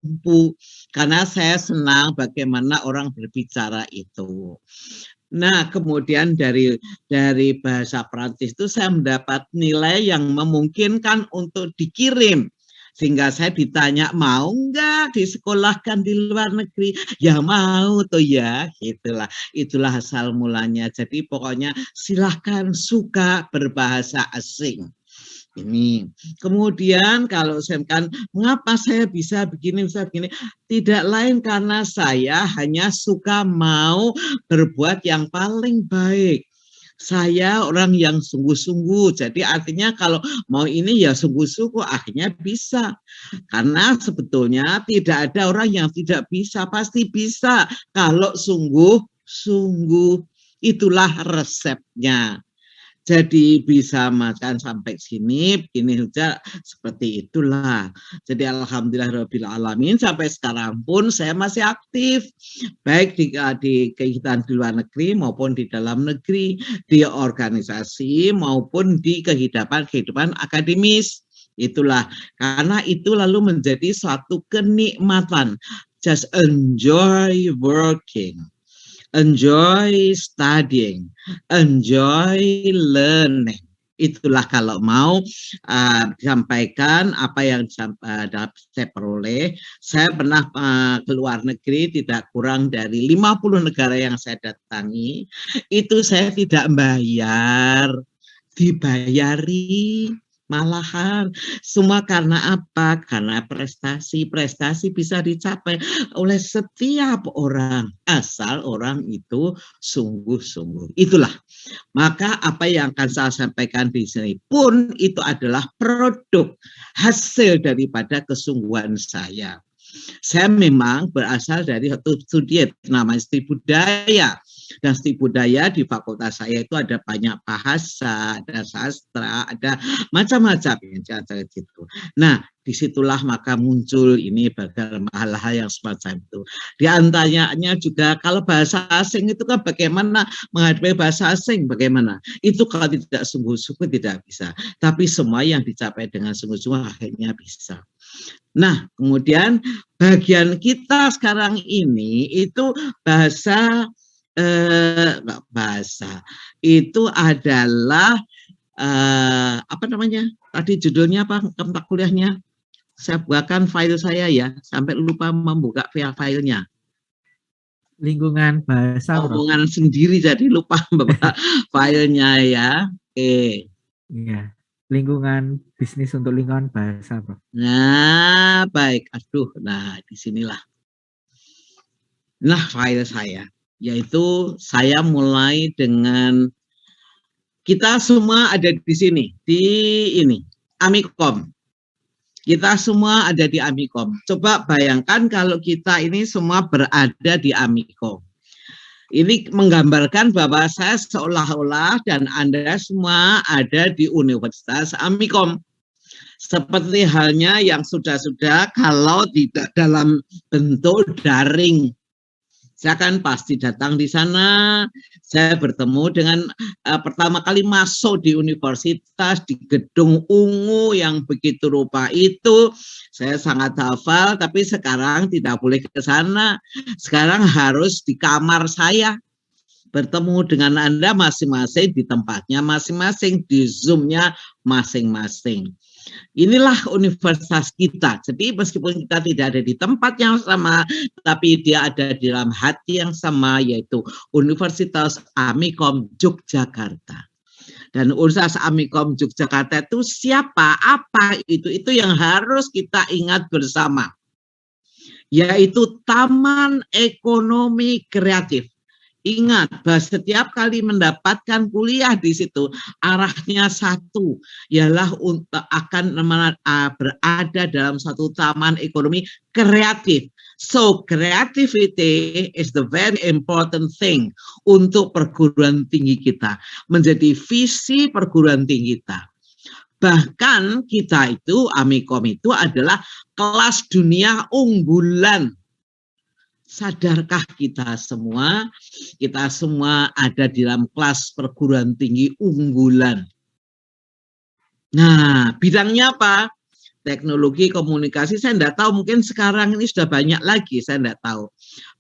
bertumpu karena saya senang bagaimana orang berbicara itu. Nah, kemudian dari bahasa Prancis itu saya mendapat nilai yang memungkinkan untuk dikirim. Sehingga saya ditanya, mau nggak disekolahkan di luar negeri? Ya mau tuh ya, itulah asal mulanya. Jadi pokoknya silahkan suka berbahasa asing. Ini. Kemudian kalau saya kan, mengapa saya bisa begini, tidak lain karena saya hanya suka mau berbuat yang paling baik. Saya orang yang sungguh-sungguh, jadi artinya kalau mau ini ya sungguh-sungguh, akhirnya bisa. Karena sebetulnya tidak ada orang yang tidak bisa, pasti bisa. Kalau sungguh-sungguh, itulah resepnya. Jadi bisa makan sampai sini, begini saja, seperti itulah. Jadi alhamdulillah alamin sampai sekarang pun saya masih aktif, baik di kegiatan di luar negeri maupun di dalam negeri, di organisasi maupun di kehidupan akademis. Itulah, karena itu lalu menjadi suatu kenikmatan. Just enjoy working. Enjoy studying, enjoy learning. Itulah kalau mau disampaikan apa yang saya peroleh. Saya pernah ke luar negeri tidak kurang dari 50 negara yang saya datangi. Itu saya tidak bayar, dibayari. Malahan semua karena apa? Karena prestasi bisa dicapai oleh setiap orang asal orang itu sungguh-sungguh. Itulah. Maka apa yang akan saya sampaikan di sini pun itu adalah produk hasil daripada kesungguhan saya. Saya memang berasal dari satu studi namanya studi budaya. Dan studi budaya di fakultas saya itu ada banyak bahasa, ada sastra, ada macam-macam yang gitu. Nah, disitulah maka muncul ini bagaimana hal-hal yang semacam itu. Di antaranya juga kalau bahasa asing itu kan bagaimana menghadapi bahasa asing, bagaimana? Itu kalau tidak sungguh-sungguh tidak bisa. Tapi semua yang dicapai dengan sungguh-sungguh akhirnya bisa. Nah, kemudian bagian kita sekarang ini itu bahasa itu adalah apa namanya? Tadi judulnya apa? Tempat kuliahnya? Saya buatkan file saya ya, sampai lupa membuka filenya. Lingkungan bahasa. Omongan sendiri jadi lupa membuka filenya ya. Oke. Iya. Lingkungan bisnis untuk lingkungan bahasa, Bro. Nah, baik. Aduh, nah disinilah. Nah, file saya. Yaitu saya mulai dengan kita semua ada di sini, di ini, Amikom. Kita semua ada di Amikom. Coba bayangkan kalau kita ini semua berada di Amikom. Ini menggambarkan bahwa saya seolah-olah dan Anda semua ada di Universitas Amikom. Seperti halnya yang sudah-sudah kalau tidak dalam bentuk daring. Saya kan pasti datang di sana, saya bertemu dengan pertama kali masuk di universitas, di gedung ungu yang begitu rupa itu, saya sangat hafal, tapi sekarang tidak boleh ke sana, sekarang harus di kamar saya, bertemu dengan Anda masing-masing di tempatnya masing-masing, di Zoom-nya masing-masing. Inilah universitas kita. Jadi meskipun kita tidak ada di tempat yang sama, tapi dia ada di dalam hati yang sama, yaitu Universitas Amikom Yogyakarta. Dan Universitas Amikom Yogyakarta itu siapa? Apa itu? Itu yang harus kita ingat bersama. Yaitu Taman Ekonomi Kreatif. Ingat bahwa setiap kali mendapatkan kuliah di situ arahnya satu, ialah untuk akan berada dalam satu taman ekonomi kreatif. So creativity is the very important thing untuk perguruan tinggi kita, menjadi visi perguruan tinggi kita. Bahkan kita itu Amikom itu adalah kelas dunia unggulan. Sadarkah kita semua ada di dalam kelas perguruan tinggi unggulan. Nah, bidangnya apa? teknologi komunikasi, saya tidak tahu, mungkin sekarang ini sudah banyak lagi, saya tidak tahu.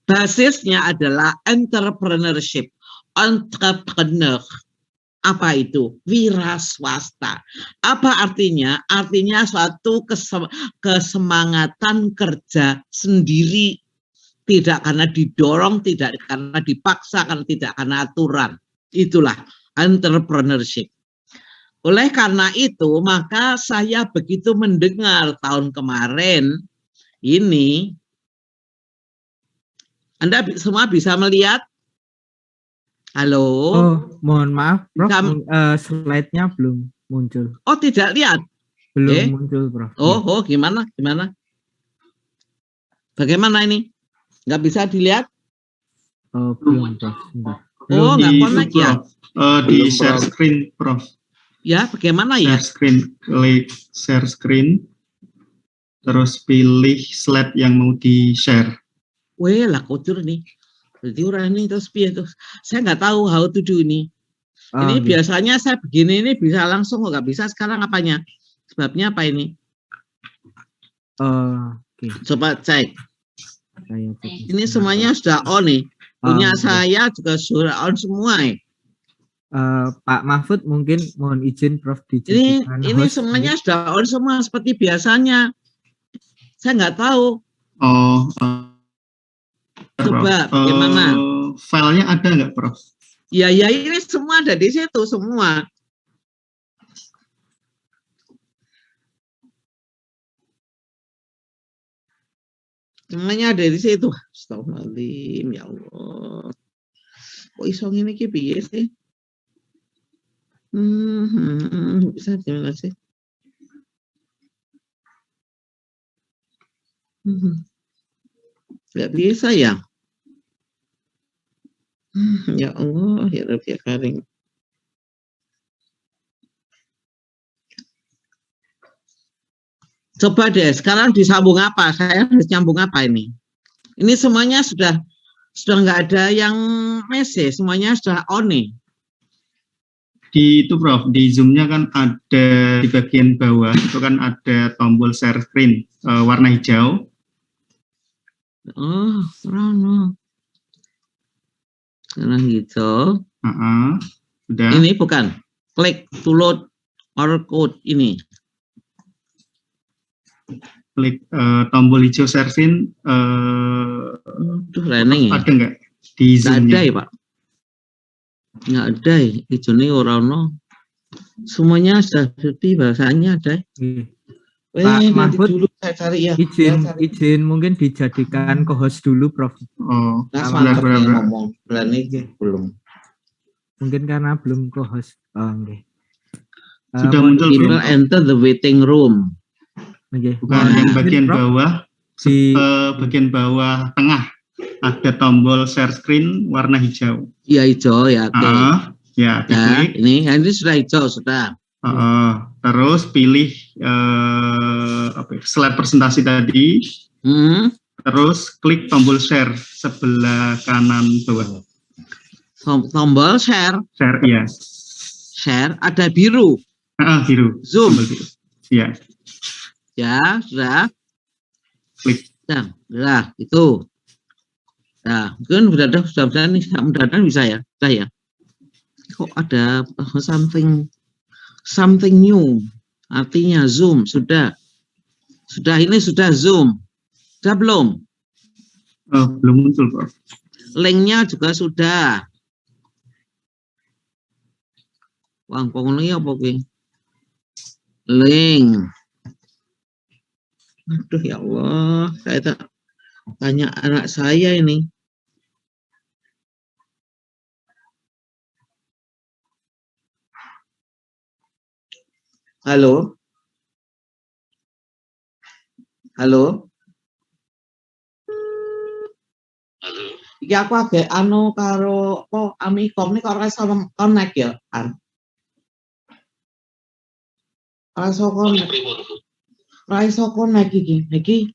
Basisnya adalah entrepreneurship, entrepreneur. Apa itu? Wira swasta. Apa artinya? Artinya suatu kesemangatan kerja sendiri, tidak karena didorong, tidak karena dipaksa, tidak karena aturan. Itulah entrepreneurship. Oleh karena itu, maka saya begitu mendengar tahun kemarin ini, Anda semua bisa melihat? Halo? Oh, mohon maaf, Prof. Slide-nya belum muncul. Oh, tidak lihat? Belum muncul, Prof. Oh, gimana? Bagaimana ini? Nggak bisa dilihat? Oh, belum, Prof. Oh, nggak connect ya? Di share screen, Prof. Ya, bagaimana ya? Share screen, klik share screen, terus pilih slide yang mau di-share. Weh, lah kotor nih. Jadi orang ini terus saya nggak tahu how to do ini. Ini biasanya saya begini ini bisa langsung, nggak bisa sekarang apanya? Sebabnya apa ini? Coba cek. Ini semuanya sudah on nih. Punya saya juga sudah on semua. Pak Mahfud mungkin mohon izin Prof dijadikan ini semuanya sudah on semua seperti biasanya. Saya nggak tahu. Coba bagaimana? Filenya ada nggak, Prof? Ya, ini semua ada di situ semua. Semuanya ada di situ. Astagfirullahaladzim, ya Allah. Kok iso ngene iki piye sih? Bisa gimana sih? Nggak bisa ya? Ya Allah, ya Rabbi Karim. Coba deh, sekarang disambung apa? Saya harus nyambung apa ini? Ini semuanya sudah nggak ada yang message, semuanya sudah on nih. Di itu, Prof, di Zoom-nya kan ada di bagian bawah, itu kan ada tombol share screen warna hijau. Oh, warna hijau. Udah. Ini bukan. Klik to load or code ini. Klik tombol hijau share screen. Running ada nggak di Zoom-nya? Nggak ada ya, Pak. Nggak ada ya. Hijau ini orang semuanya sudah seperti bahasanya ada. Pak Mahfud, dulu saya cari ya. Izin mungkin dijadikan co-host dulu, Prof. Oh, ngomong berani belum. Mungkin karena belum co-host. Sudah muncul belum? Enter the waiting room. Bukan yang bagian bawah, di bagian bawah tengah ada tombol share screen warna hijau. Iya, hijau ya. Ya, diklik. Ini sudah hijau sudah. Terus pilih slide presentasi tadi. Terus klik tombol share sebelah kanan bawah. Tombol share. Share, ya. Share ada biru. Biru. Zoom. Ya. Ya, sudah. Klik. Nah, itu. Nah, mungkin sudah nih, mudah-mudahan bisa ya. Sudah ya. Kok ada something new. Artinya Zoom sudah. Ini sudah Zoom. Sudah belum? Belum muncul, Prof. Linknya juga sudah. Wah, pokoknya apa ini? Link. Aduh ya Allah, saya tak tanya anak saya ini. Halo? Halo? Halo? Iki aku agak karo Amikom ini kok ora iso connect ya, An. Ora iso connect iki.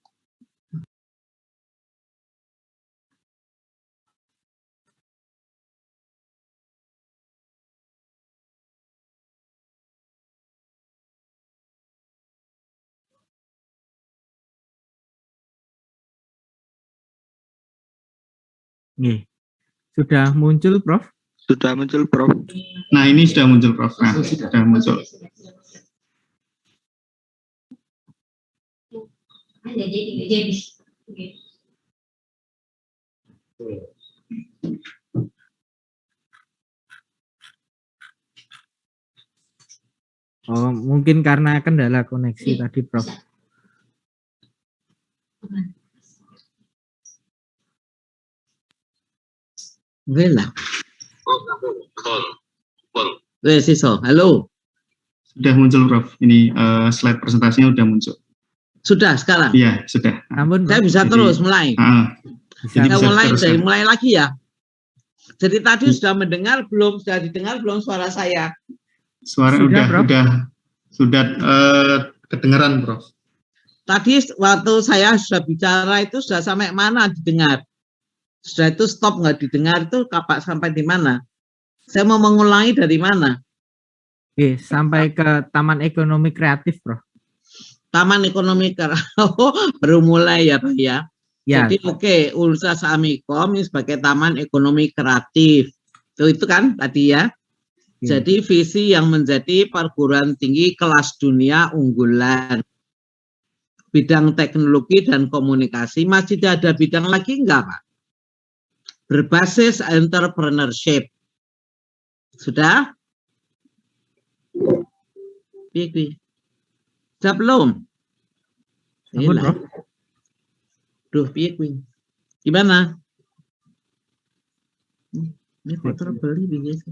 Nggih. Sudah muncul, Prof? Sudah muncul, Prof. Nah, ini sudah muncul, Prof. Nah, sudah muncul. Oh, mungkin karena kendala koneksi tadi, Prof. Lah. Wes iso. Halo. Sudah muncul, Prof. Ini slide presentasinya sudah muncul. Sudah sekarang? Iya, sudah. Ampun, Saya Prof. bisa terus mulai. Bisa. Saya bisa mulai terus, dari kan? mulai lagi ya. Jadi tadi sudah mendengar belum? Sudah didengar belum suara saya? Suara Sudah, Prof. sudah kedengaran, Prof. Tadi waktu saya sudah bicara itu sudah sampai mana didengar? Sudah itu stop nggak didengar itu kapan sampai di mana? Saya mau mengulangi dari mana? Oke, sampai ke Taman Ekonomi Kreatif, Prof. Taman Ekonomi baru mulai ya Pak ya. Ya. Jadi oke, Universitas Amikom ini sebagai Taman Ekonomi Kreatif. Itu kan tadi ya. Jadi visi yang menjadi perguruan tinggi kelas dunia unggulan. Bidang teknologi dan komunikasi masih ada bidang lagi enggak Pak? Berbasis entrepreneurship. Sudah? Sudah belum? Ampun, Prof. Duh, gimana? Ini kotor beli biasa.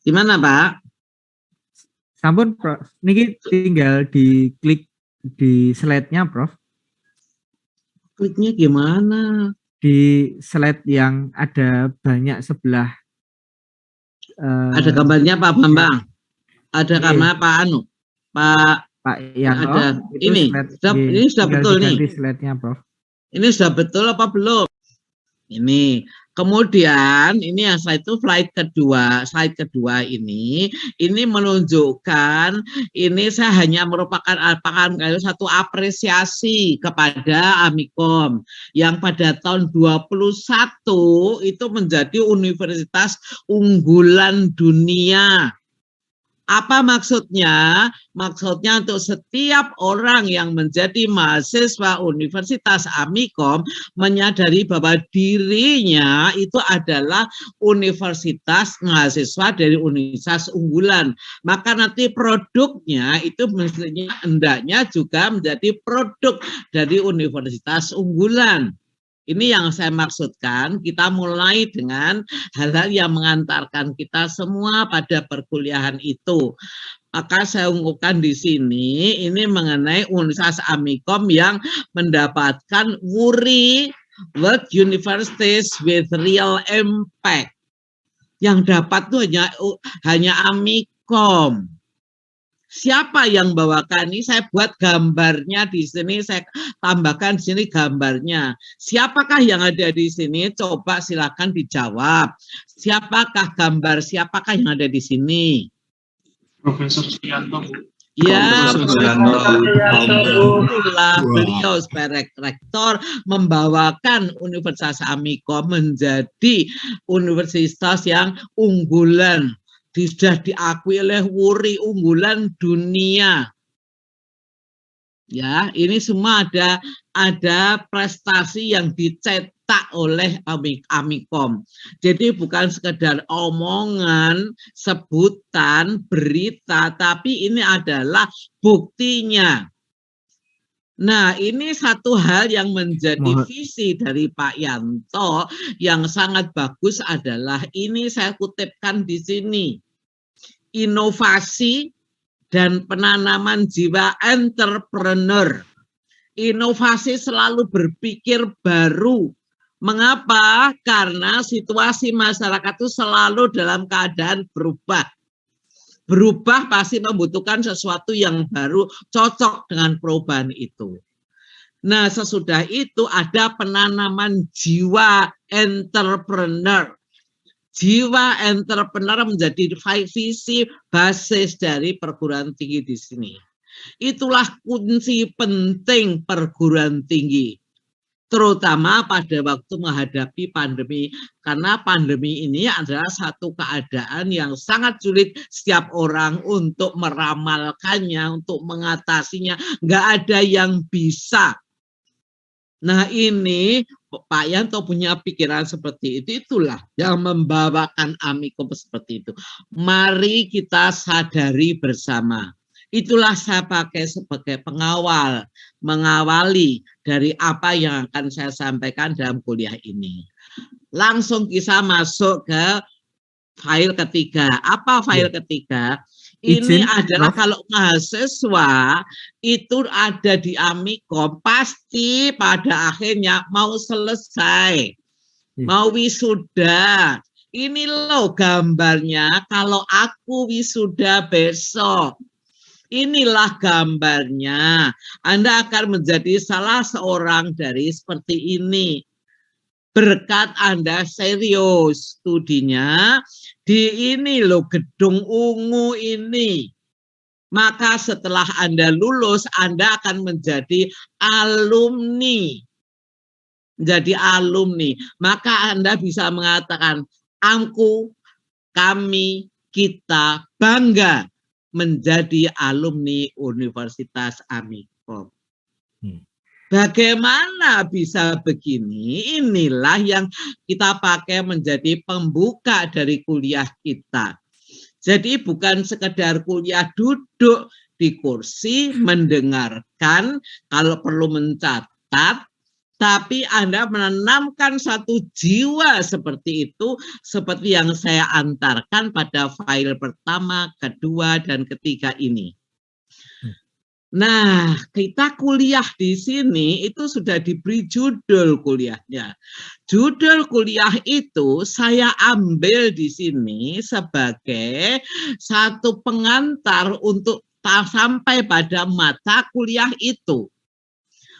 Gimana Pak? Sampun, Prof. Niki tinggal diklik di slide-nya, Prof. Kliknya gimana? Di slide yang ada banyak sebelah. Ada gambarnya Pak Bambang. Ada gambar Pak Anu. Pak Yanto. Ada ini. Ini sudah betul nih. Slide-nya, Prof. Ini sudah betul apa belum? Ini. Kemudian ini yang slide kedua ini menunjukkan ini saya hanya merupakan satu apresiasi kepada Amikom yang pada tahun 21 itu menjadi universitas unggulan dunia. Apa maksudnya? Maksudnya untuk setiap orang yang menjadi mahasiswa Universitas Amikom menyadari bahwa dirinya itu adalah universitas mahasiswa dari universitas unggulan. Maka nanti produknya itu mestinya hendaknya juga menjadi produk dari universitas unggulan. Ini yang saya maksudkan, kita mulai dengan hal-hal yang mengantarkan kita semua pada perkuliahan itu. Maka saya ungkapkan di sini, ini mengenai Universitas Amikom yang mendapatkan WURI, World Universities with Real Impact. Yang dapat itu hanya Amikom. Siapa yang bawakan ini? Saya buat gambarnya di sini, saya tambahkan di sini gambarnya. Siapakah yang ada di sini? Coba silakan dijawab. Siapakah yang ada di sini? Profesor Suyanto, Bu. Ya, Itulah beliau sebagai rektor membawakan Universitas Amikom menjadi universitas yang unggulan. Sudah diakui oleh WURI unggulan dunia. Ya, ini semua ada prestasi yang dicetak oleh Amikom. Jadi bukan sekedar omongan, sebutan, berita, tapi ini adalah buktinya. Nah, ini satu hal yang menjadi visi dari Pak Yanto yang sangat bagus adalah ini saya kutipkan di sini. Inovasi dan penanaman jiwa entrepreneur. Inovasi selalu berpikir baru. Mengapa? Karena situasi masyarakat itu selalu dalam keadaan berubah. Berubah pasti membutuhkan sesuatu yang baru, cocok dengan perubahan itu. Nah, sesudah itu ada penanaman jiwa entrepreneur. Jiwa entrepreneur menjadi visi basis dari perguruan tinggi di sini. Itulah kunci penting perguruan tinggi. terutama pada waktu menghadapi pandemi, karena pandemi ini adalah satu keadaan yang sangat sulit setiap orang untuk meramalkannya, untuk mengatasinya, nggak ada yang bisa. Nah ini Pak Yanto punya pikiran seperti itu, itulah yang membawakan Amikom seperti itu. Mari kita sadari bersama. Itulah saya pakai sebagai pengawal, mengawali dari apa yang akan saya sampaikan dalam kuliah ini. Langsung kita masuk ke file ketiga. Apa file ketiga? Ini adalah kalau mahasiswa itu ada di Amikom, pasti pada akhirnya mau selesai, mau wisuda. Ini loh gambarnya kalau aku wisuda besok. Inilah gambarnya. Anda akan menjadi salah seorang dari seperti ini. Berkat Anda serius studinya di ini loh, gedung ungu ini. Maka setelah Anda lulus, Anda akan menjadi alumni. Menjadi alumni. Maka Anda bisa mengatakan, aku, kami, kita bangga menjadi alumni Universitas Amikom. Bagaimana bisa begini? Inilah yang kita pakai menjadi pembuka dari kuliah kita. Jadi bukan sekedar kuliah duduk di kursi, mendengarkan, kalau perlu mencatat, tapi Anda menanamkan satu jiwa seperti itu, seperti yang saya antarkan pada file pertama, kedua, dan ketiga ini. Nah, kita kuliah di sini itu sudah diberi judul kuliahnya. Judul kuliah itu saya ambil di sini sebagai satu pengantar untuk sampai pada mata kuliah itu.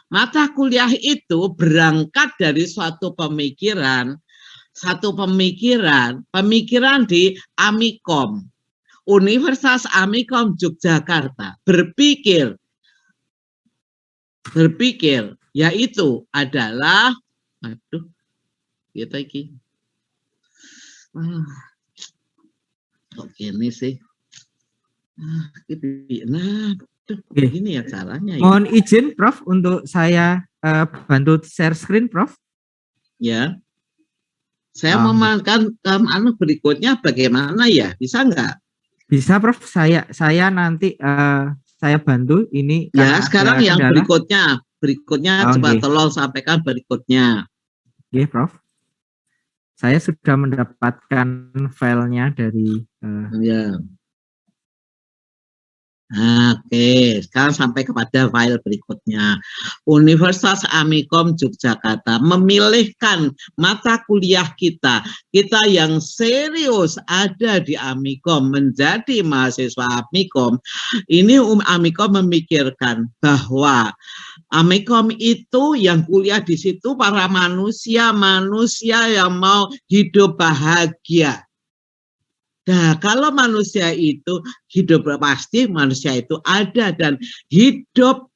Mata kuliah itu berangkat dari suatu pemikiran di Amikom, Universitas Amikom Yogyakarta, berpikir yaitu adalah, kok gini sih, ini ya caranya. Mohon izin Prof untuk saya bantu share screen Prof. Ya, saya memakan berikutnya bagaimana ya, bisa nggak? Bisa Prof, saya nanti saya bantu ini. Ya, sekarang yang berikutnya coba tolong sampaikan berikutnya. Oke, Prof. Saya sudah mendapatkan filenya dari. Ya. Oke, sekarang sampai kepada file berikutnya. Universitas Amikom Yogyakarta memilihkan mata kuliah kita yang serius ada di Amikom menjadi mahasiswa Amikom. Ini Amikom memikirkan bahwa Amikom itu yang kuliah di situ para manusia yang mau hidup bahagia. Nah, kalau manusia itu hidup, pasti manusia itu ada dan hidup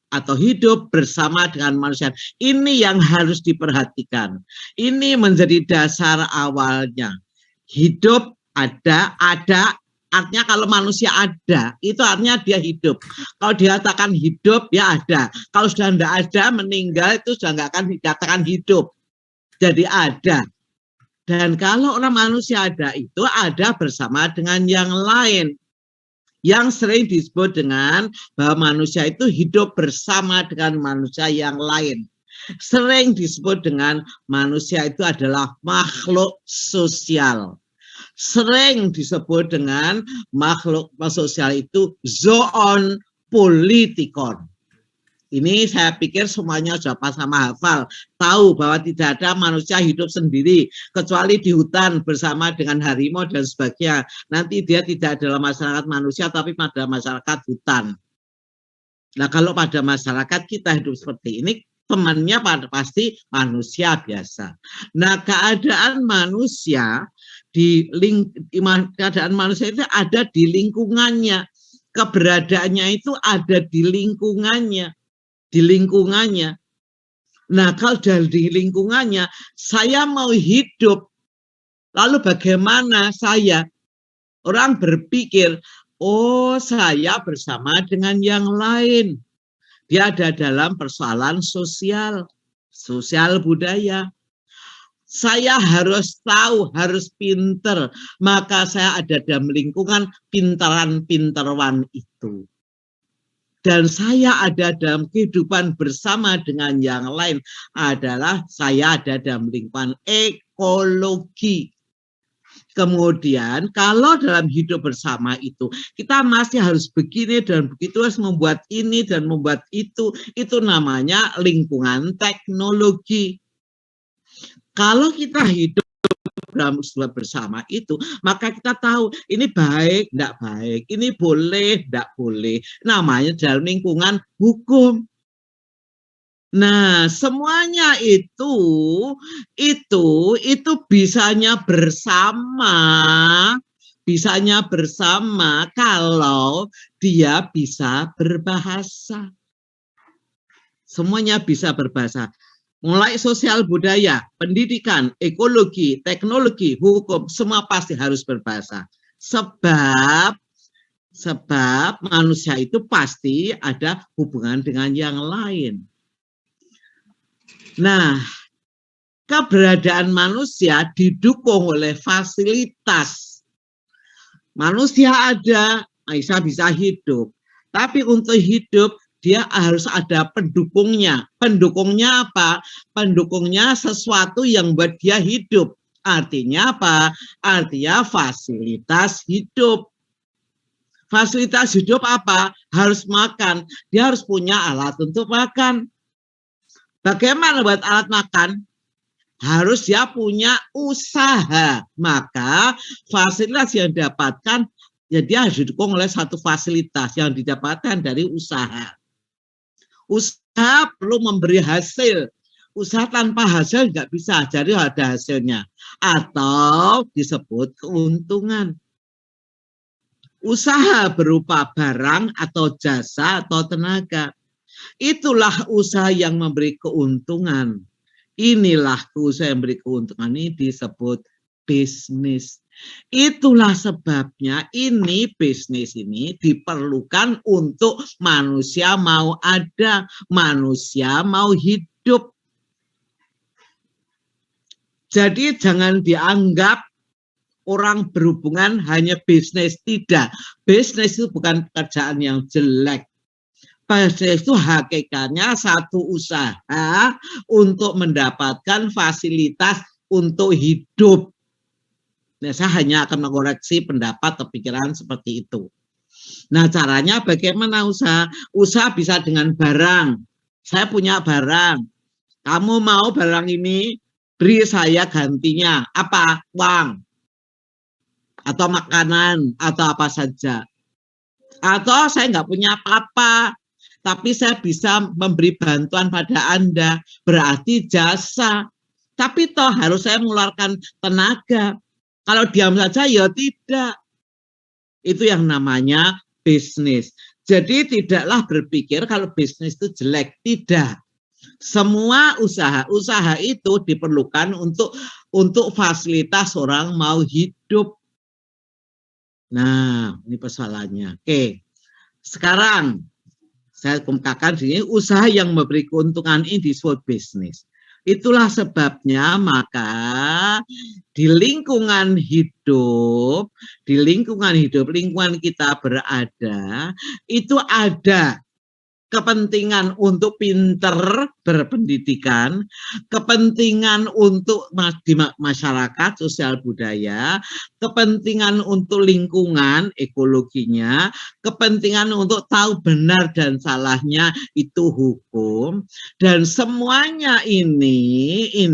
bersama dengan manusia. Ini yang harus diperhatikan. Ini menjadi dasar awalnya. Hidup ada, artinya kalau manusia ada, itu artinya dia hidup. Kalau dikatakan hidup, ya ada. Kalau sudah tidak ada, meninggal, itu sudah nggak akan dikatakan hidup. Jadi ada. Dan kalau orang manusia ada, itu ada bersama dengan yang lain. Yang sering disebut dengan bahwa manusia itu hidup bersama dengan manusia yang lain. Sering disebut dengan manusia itu adalah makhluk sosial. Sering disebut dengan makhluk sosial itu zoon politikon. Ini saya pikir semuanya sudah sama hafal, tahu bahwa tidak ada manusia hidup sendiri, kecuali di hutan bersama dengan harimau dan sebagainya. Nanti dia tidak adalah masyarakat manusia, tapi pada masyarakat hutan. Nah, kalau pada masyarakat kita hidup seperti ini, temannya pasti manusia biasa. Nah, keadaan manusia itu ada di lingkungannya, keberadaannya itu ada di lingkungannya. Nah, kalau dari lingkungannya, saya mau hidup, lalu bagaimana saya? Orang berpikir, oh saya bersama dengan yang lain. Dia ada dalam persoalan sosial budaya. Saya harus tahu, harus pinter. Maka saya ada dalam lingkungan pinteran-pinteran itu. Dan saya ada dalam kehidupan bersama dengan yang lain adalah saya ada dalam lingkungan ekologi. Kemudian kalau dalam hidup bersama itu kita masih harus begini dan begitu, harus membuat ini dan membuat itu namanya lingkungan teknologi. Kalau kita hidup dalam bersama itu, maka kita tahu ini baik, tidak baik, ini boleh, tidak boleh. Namanya dalam lingkungan hukum. Nah, semuanya itu bisanya bersama kalau dia bisa berbahasa. Semuanya bisa berbahasa. Mulai sosial budaya, pendidikan, ekologi, teknologi, hukum, semua pasti harus berbahasa. Sebab manusia itu pasti ada hubungan dengan yang lain. Nah, keberadaan manusia didukung oleh fasilitas. Manusia ada, Aisyah bisa hidup. Tapi untuk hidup, dia harus ada pendukungnya. Pendukungnya apa? Pendukungnya sesuatu yang buat dia hidup. Artinya apa? Artinya fasilitas hidup. Fasilitas hidup apa? Harus makan. Dia harus punya alat untuk makan. Bagaimana buat alat makan? Harus dia punya usaha. Maka fasilitas yang didapatkan, ya dia harus didukung oleh satu fasilitas yang didapatkan dari usaha. Usaha perlu memberi hasil. Usaha tanpa hasil nggak bisa, jadi ada hasilnya. Atau disebut keuntungan. Usaha berupa barang atau jasa atau tenaga. Itulah usaha yang memberi keuntungan. Inilah usaha yang memberi keuntungan, ini disebut bisnis. Itulah sebabnya bisnis ini diperlukan untuk manusia mau ada, manusia mau hidup. Jadi jangan dianggap orang berhubungan hanya bisnis, tidak. Bisnis itu bukan pekerjaan yang jelek. Bisnis itu hakikatnya satu usaha untuk mendapatkan fasilitas untuk hidup. Nah, saya hanya akan mengoreksi pendapat atau pikiran seperti itu. Nah, caranya bagaimana usaha? Usaha bisa dengan barang. Saya punya barang. Kamu mau barang ini, beri saya gantinya. Apa? Uang. Atau makanan, atau apa saja. Atau saya nggak punya apa-apa, tapi saya bisa memberi bantuan pada Anda. Berarti jasa. Tapi toh harus saya mengeluarkan tenaga. Kalau diam saja ya tidak. Itu yang namanya bisnis. Jadi tidaklah berpikir kalau bisnis itu jelek. Tidak. Semua usaha itu diperlukan untuk fasilitas orang mau hidup. Nah, ini persoalannya. Oke. Sekarang saya kemukakan di sini usaha yang memberi keuntungan ini disebut bisnis. Itulah sebabnya maka di lingkungan hidup lingkungan kita berada, itu ada kepentingan untuk pinter berpendidikan, kepentingan untuk di masyarakat sosial budaya, kepentingan untuk lingkungan ekologinya, kepentingan untuk tahu benar dan salahnya itu hukum, dan semuanya ini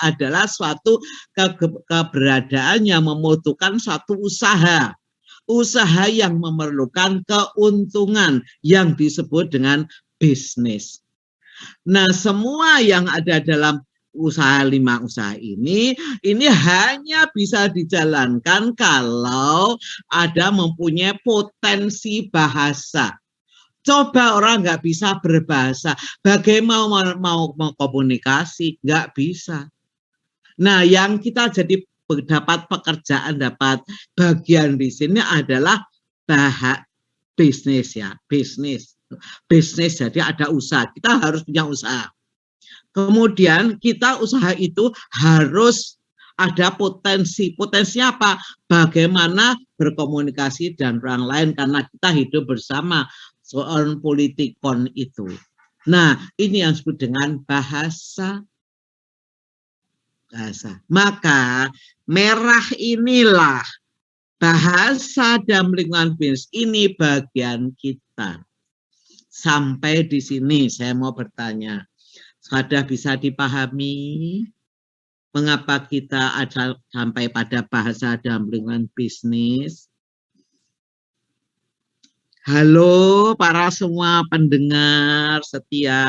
adalah suatu keberadaan yang membutuhkan suatu usaha yang memerlukan keuntungan yang disebut dengan bisnis. Nah, semua yang ada dalam 5 usaha ini hanya bisa dijalankan kalau ada mempunyai potensi bahasa. Coba orang nggak bisa berbahasa, bagaimana mau komunikasi? Nggak bisa. Nah, yang kita jadi dapat pekerjaan, dapat bagian di sini adalah bisnis ya, bisnis. Jadi ada usaha, kita harus punya usaha. Kemudian kita usaha itu harus ada potensi. Potensinya apa? Bagaimana berkomunikasi dengan orang lain karena kita hidup bersama, soal politikon itu. Nah, ini yang disebut dengan bahasa. Maka merah inilah bahasa dalam lingkungan bisnis, ini bagian kita. Sampai di sini saya mau bertanya, sudah bisa dipahami mengapa kita ada sampai pada bahasa dalam lingkungan bisnis? Halo para semua pendengar setia.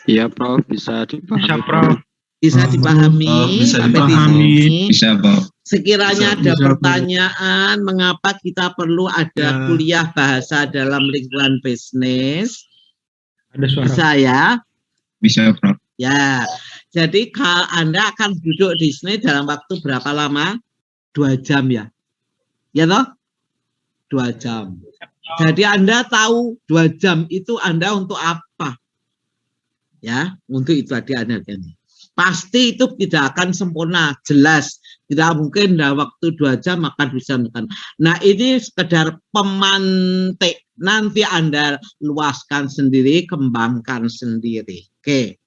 Iya, Prof, bisa dipahami. Bisa, Prof. Bisa dipahami? Bisa Sampai di dipahami. sini. Bisa, Prof. Sekiranya ada Bisa, pertanyaan mengapa kita perlu ada kuliah bahasa dalam lingkungan bisnis? Ada suara. Bisa ya? Bisa, Prof. Ya. Jadi kalau Anda akan duduk di sini dalam waktu berapa lama? 2 jam ya? Ya toh? 2 jam. Jadi Anda tahu 2 jam itu Anda untuk apa? Ya, untuk itu tadi Anda kan. Pasti itu tidak akan sempurna, jelas. Tidak mungkin dalam waktu 2 jam akan bisa menekan. Nah, ini sekedar pemantik. Nanti Anda luaskan sendiri, kembangkan sendiri. Oke.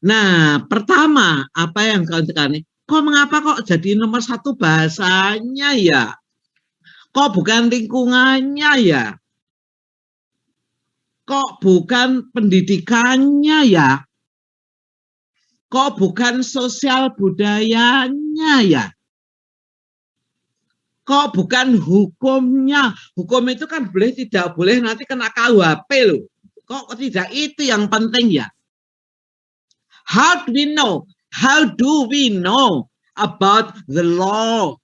Nah, pertama, apa yang kalian tekani? Mengapa kok jadi nomor 1 bahasanya ya? Kok bukan lingkungannya ya? Kok bukan pendidikannya ya? Kok bukan sosial budayanya ya? Kok bukan hukumnya? Hukum itu kan boleh tidak boleh nanti kena KUHP loh. Kok tidak itu yang penting ya? How do we know? How do we know about the law,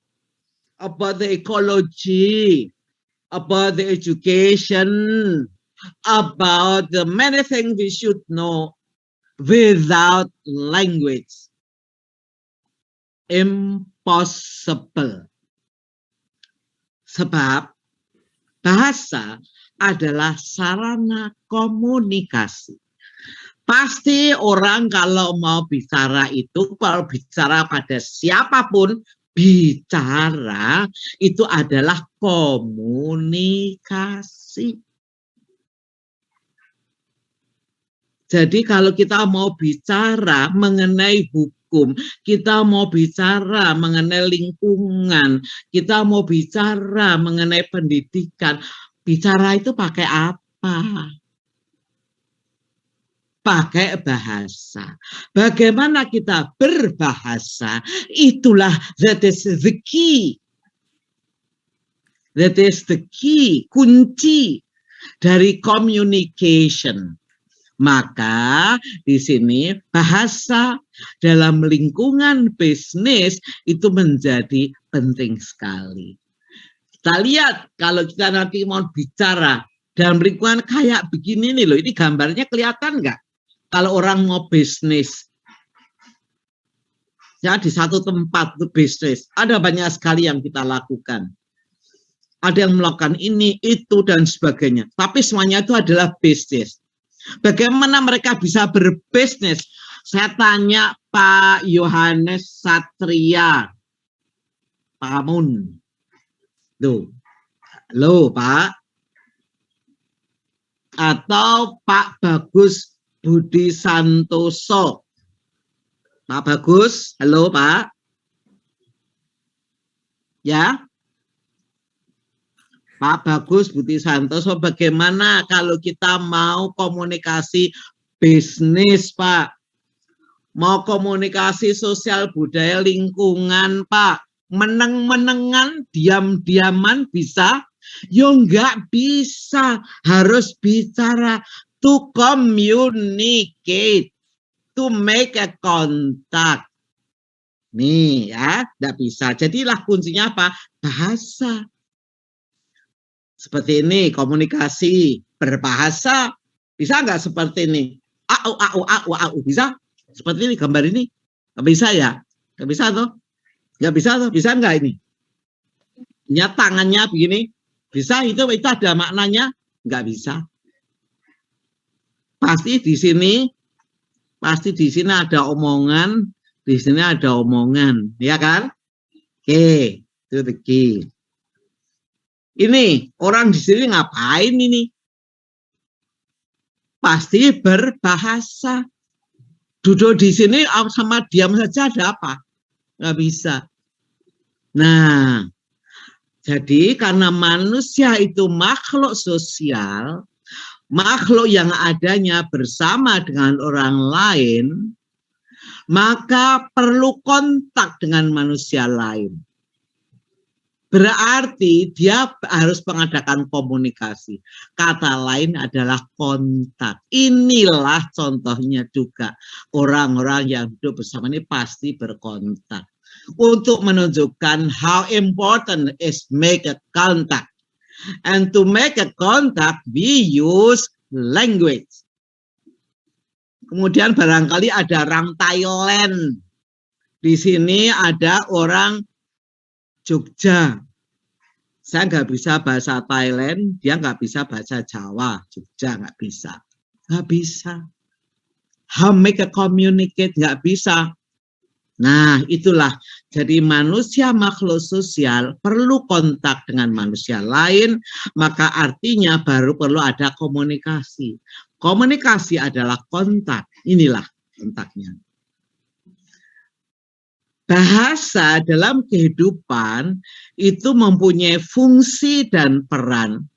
about the ecology, about the education, about the many things we should know without language? Impossible. Sebab bahasa adalah sarana komunikasi. Pasti orang kalau mau bicara itu, kalau bicara pada siapapun, bicara itu adalah komunikasi. Jadi kalau kita mau bicara mengenai hukum, kita mau bicara mengenai lingkungan, kita mau bicara mengenai pendidikan, bicara itu pakai apa? Pakai bahasa. Bagaimana kita berbahasa, itulah that is the key. That is the key, kunci dari communication. Maka di sini bahasa dalam lingkungan bisnis itu menjadi penting sekali. Kita lihat kalau kita nanti mau bicara dalam lingkungan kayak begini nih loh, ini gambarnya kelihatan nggak? Kalau orang mau bisnis, ya di satu tempat itu bisnis, ada banyak sekali yang kita lakukan. Ada yang melakukan ini, itu, dan sebagainya. Tapi semuanya itu adalah bisnis. Bagaimana mereka bisa berbisnis? Saya tanya Pak Yohanes Satria Pamun. Tuh. Halo Pak. Atau Pak Bagus Budi Santoso. Pak Bagus, halo Pak. Ya. Pak Bagus Budi Santoso, bagaimana kalau kita mau komunikasi bisnis, Pak? Mau komunikasi sosial budaya lingkungan, Pak? Meneng-menengan, diam-diaman bisa? Yo nggak bisa, harus bicara. To communicate, to make a contact. Nih ya, nggak bisa. Jadilah kuncinya apa? Bahasa. Seperti ini, komunikasi berbahasa. Bisa nggak seperti ini? Au, au, au, au. Bisa? Seperti ini, gambar ini? Nggak bisa ya? Nggak bisa tuh? Nggak bisa tuh? Bisa nggak ini? Tangannya begini. Bisa itu ada maknanya? Nggak bisa. Pasti di sini ada omongan, di sini ada omongan, ya kan? Oke, itu the key. Ini orang di sini ngapain ini? Pasti berbahasa. Duduk di sini sama diam saja ada apa? Nggak bisa. Nah, jadi karena manusia itu makhluk sosial, makhluk yang adanya bersama dengan orang lain, maka perlu kontak dengan manusia lain. Berarti dia harus mengadakan komunikasi. Kata lain adalah kontak. Inilah contohnya juga. Orang-orang yang hidup bersama ini pasti berkontak. Untuk menunjukkan how important is make a contact. And to make a contact, we use language. Kemudian barangkali ada orang Thailand. Di sini ada orang Jogja. Saya nggak bisa bahasa Thailand, dia nggak bisa bahasa Jawa. Jogja nggak bisa. Nggak bisa. How make a communicate, nggak bisa. Nah, itulah. Jadi manusia makhluk sosial perlu kontak dengan manusia lain, maka artinya baru perlu ada komunikasi. Komunikasi adalah kontak. Inilah kontaknya. Bahasa dalam kehidupan itu mempunyai fungsi dan peran,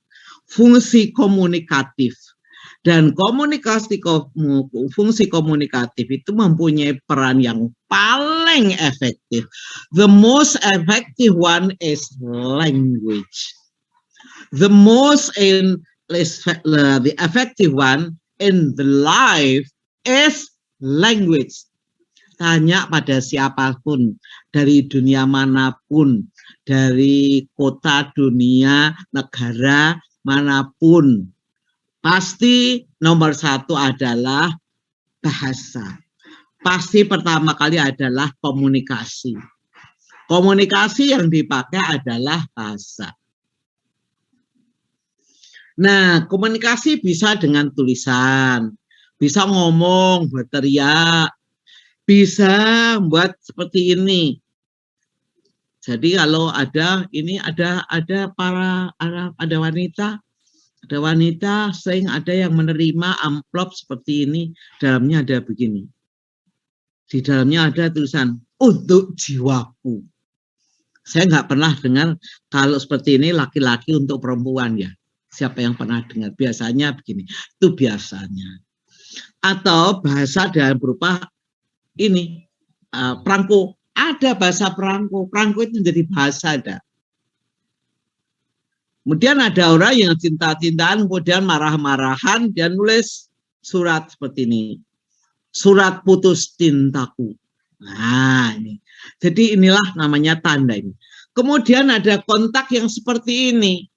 fungsi komunikatif. Dan fungsi komunikatif itu mempunyai peran yang paling efektif. The most effective one is language. The effective one in the life is language. Tanya pada siapapun, dari dunia manapun, dari kota, dunia, negara manapun, pasti nomor satu adalah bahasa. Pasti pertama kali adalah komunikasi. Komunikasi yang dipakai adalah bahasa. Nah, komunikasi bisa dengan tulisan, bisa ngomong, berteriak, bisa buat seperti ini. Jadi kalau ada wanita sering ada yang menerima amplop seperti ini, dalamnya ada begini. Di dalamnya ada tulisan untuk jiwaku. Saya nggak pernah dengar kalau seperti ini laki-laki untuk perempuan ya. Siapa yang pernah dengar? Biasanya begini. Itu biasanya. Atau bahasa dalam berupa ini perangko, ada bahasa perangko itu menjadi bahasa ada. Kemudian ada orang yang cinta-cintaan, kemudian marah-marahan, dia nulis surat seperti ini, surat putus cintaku. Nah ini, jadi inilah namanya tanda ini. Kemudian ada kontak yang seperti ini.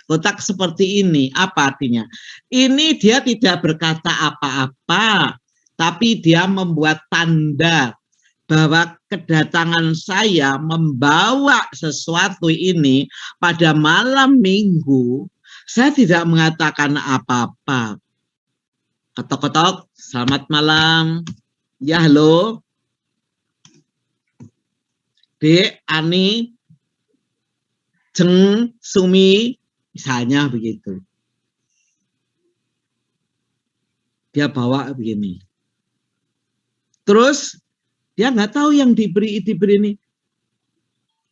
Kontak seperti ini, apa artinya? Ini dia tidak berkata apa-apa, tapi dia membuat tanda bahwa kedatangan saya membawa sesuatu ini pada malam minggu. Saya tidak mengatakan apa-apa. Ketok-ketok, selamat malam. Ya, halo. Dek, Ani, Jeng, Sumi, misalnya begitu. Dia bawa begini. Terus dia nggak tahu yang diberi ini.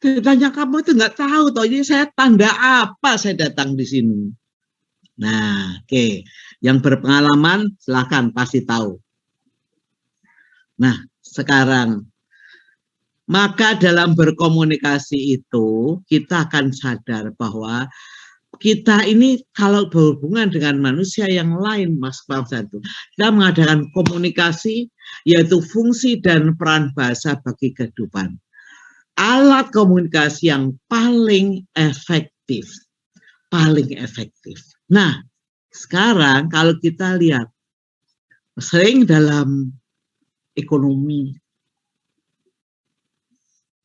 Tanya kamu itu nggak tahu toh ini saya tanda apa saya datang di sini. Nah, oke. Yang berpengalaman silakan pasti tahu. Nah, sekarang maka dalam berkomunikasi itu kita akan sadar bahwa kita ini kalau berhubungan dengan manusia yang lain, Mas Bangsa itu, kita mengadakan komunikasi, yaitu fungsi dan peran bahasa bagi kehidupan. Alat komunikasi yang paling efektif paling efektif. Nah, sekarang kalau kita lihat, sering dalam ekonomi,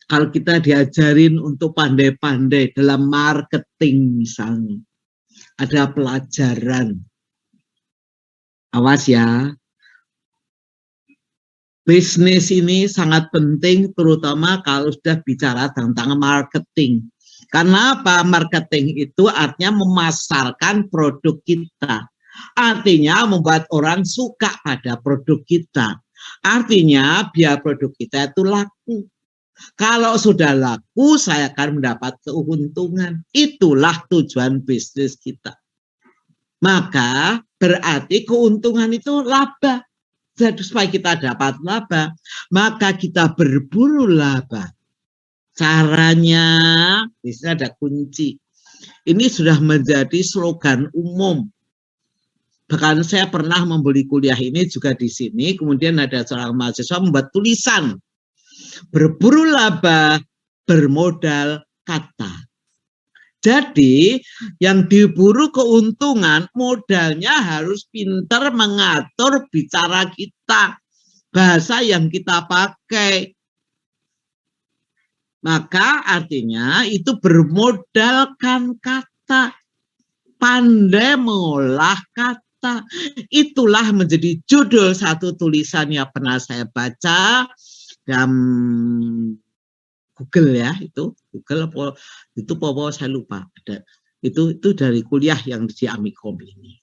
kalau kita diajarin untuk pandai-pandai dalam marketing misalnya, ada pelajaran. Awas ya, bisnis ini sangat penting terutama kalau sudah bicara tentang marketing. Karena apa? Marketing itu artinya memasarkan produk kita. Artinya membuat orang suka pada produk kita. Artinya biar produk kita itu laku. Kalau sudah laku, saya akan mendapat keuntungan. Itulah tujuan bisnis kita. Maka berarti keuntungan itu laba. Jadi supaya kita dapat laba, maka kita berburu laba. Caranya, di sini ada kunci. Ini sudah menjadi slogan umum. Bahkan saya pernah membeli kuliah ini juga di sini. Kemudian ada seorang mahasiswa membuat tulisan. Berburu laba, bermodal kata. Jadi yang diburu keuntungan, modalnya harus pintar mengatur bicara kita. Bahasa yang kita pakai. Maka artinya itu bermodalkan kata. Pandai mengolah kata. Itulah menjadi judul satu tulisan yang pernah saya baca dalam Google ya, itu Google apa itu apa saya lupa. Ada itu dari kuliah yang di Amikom ini.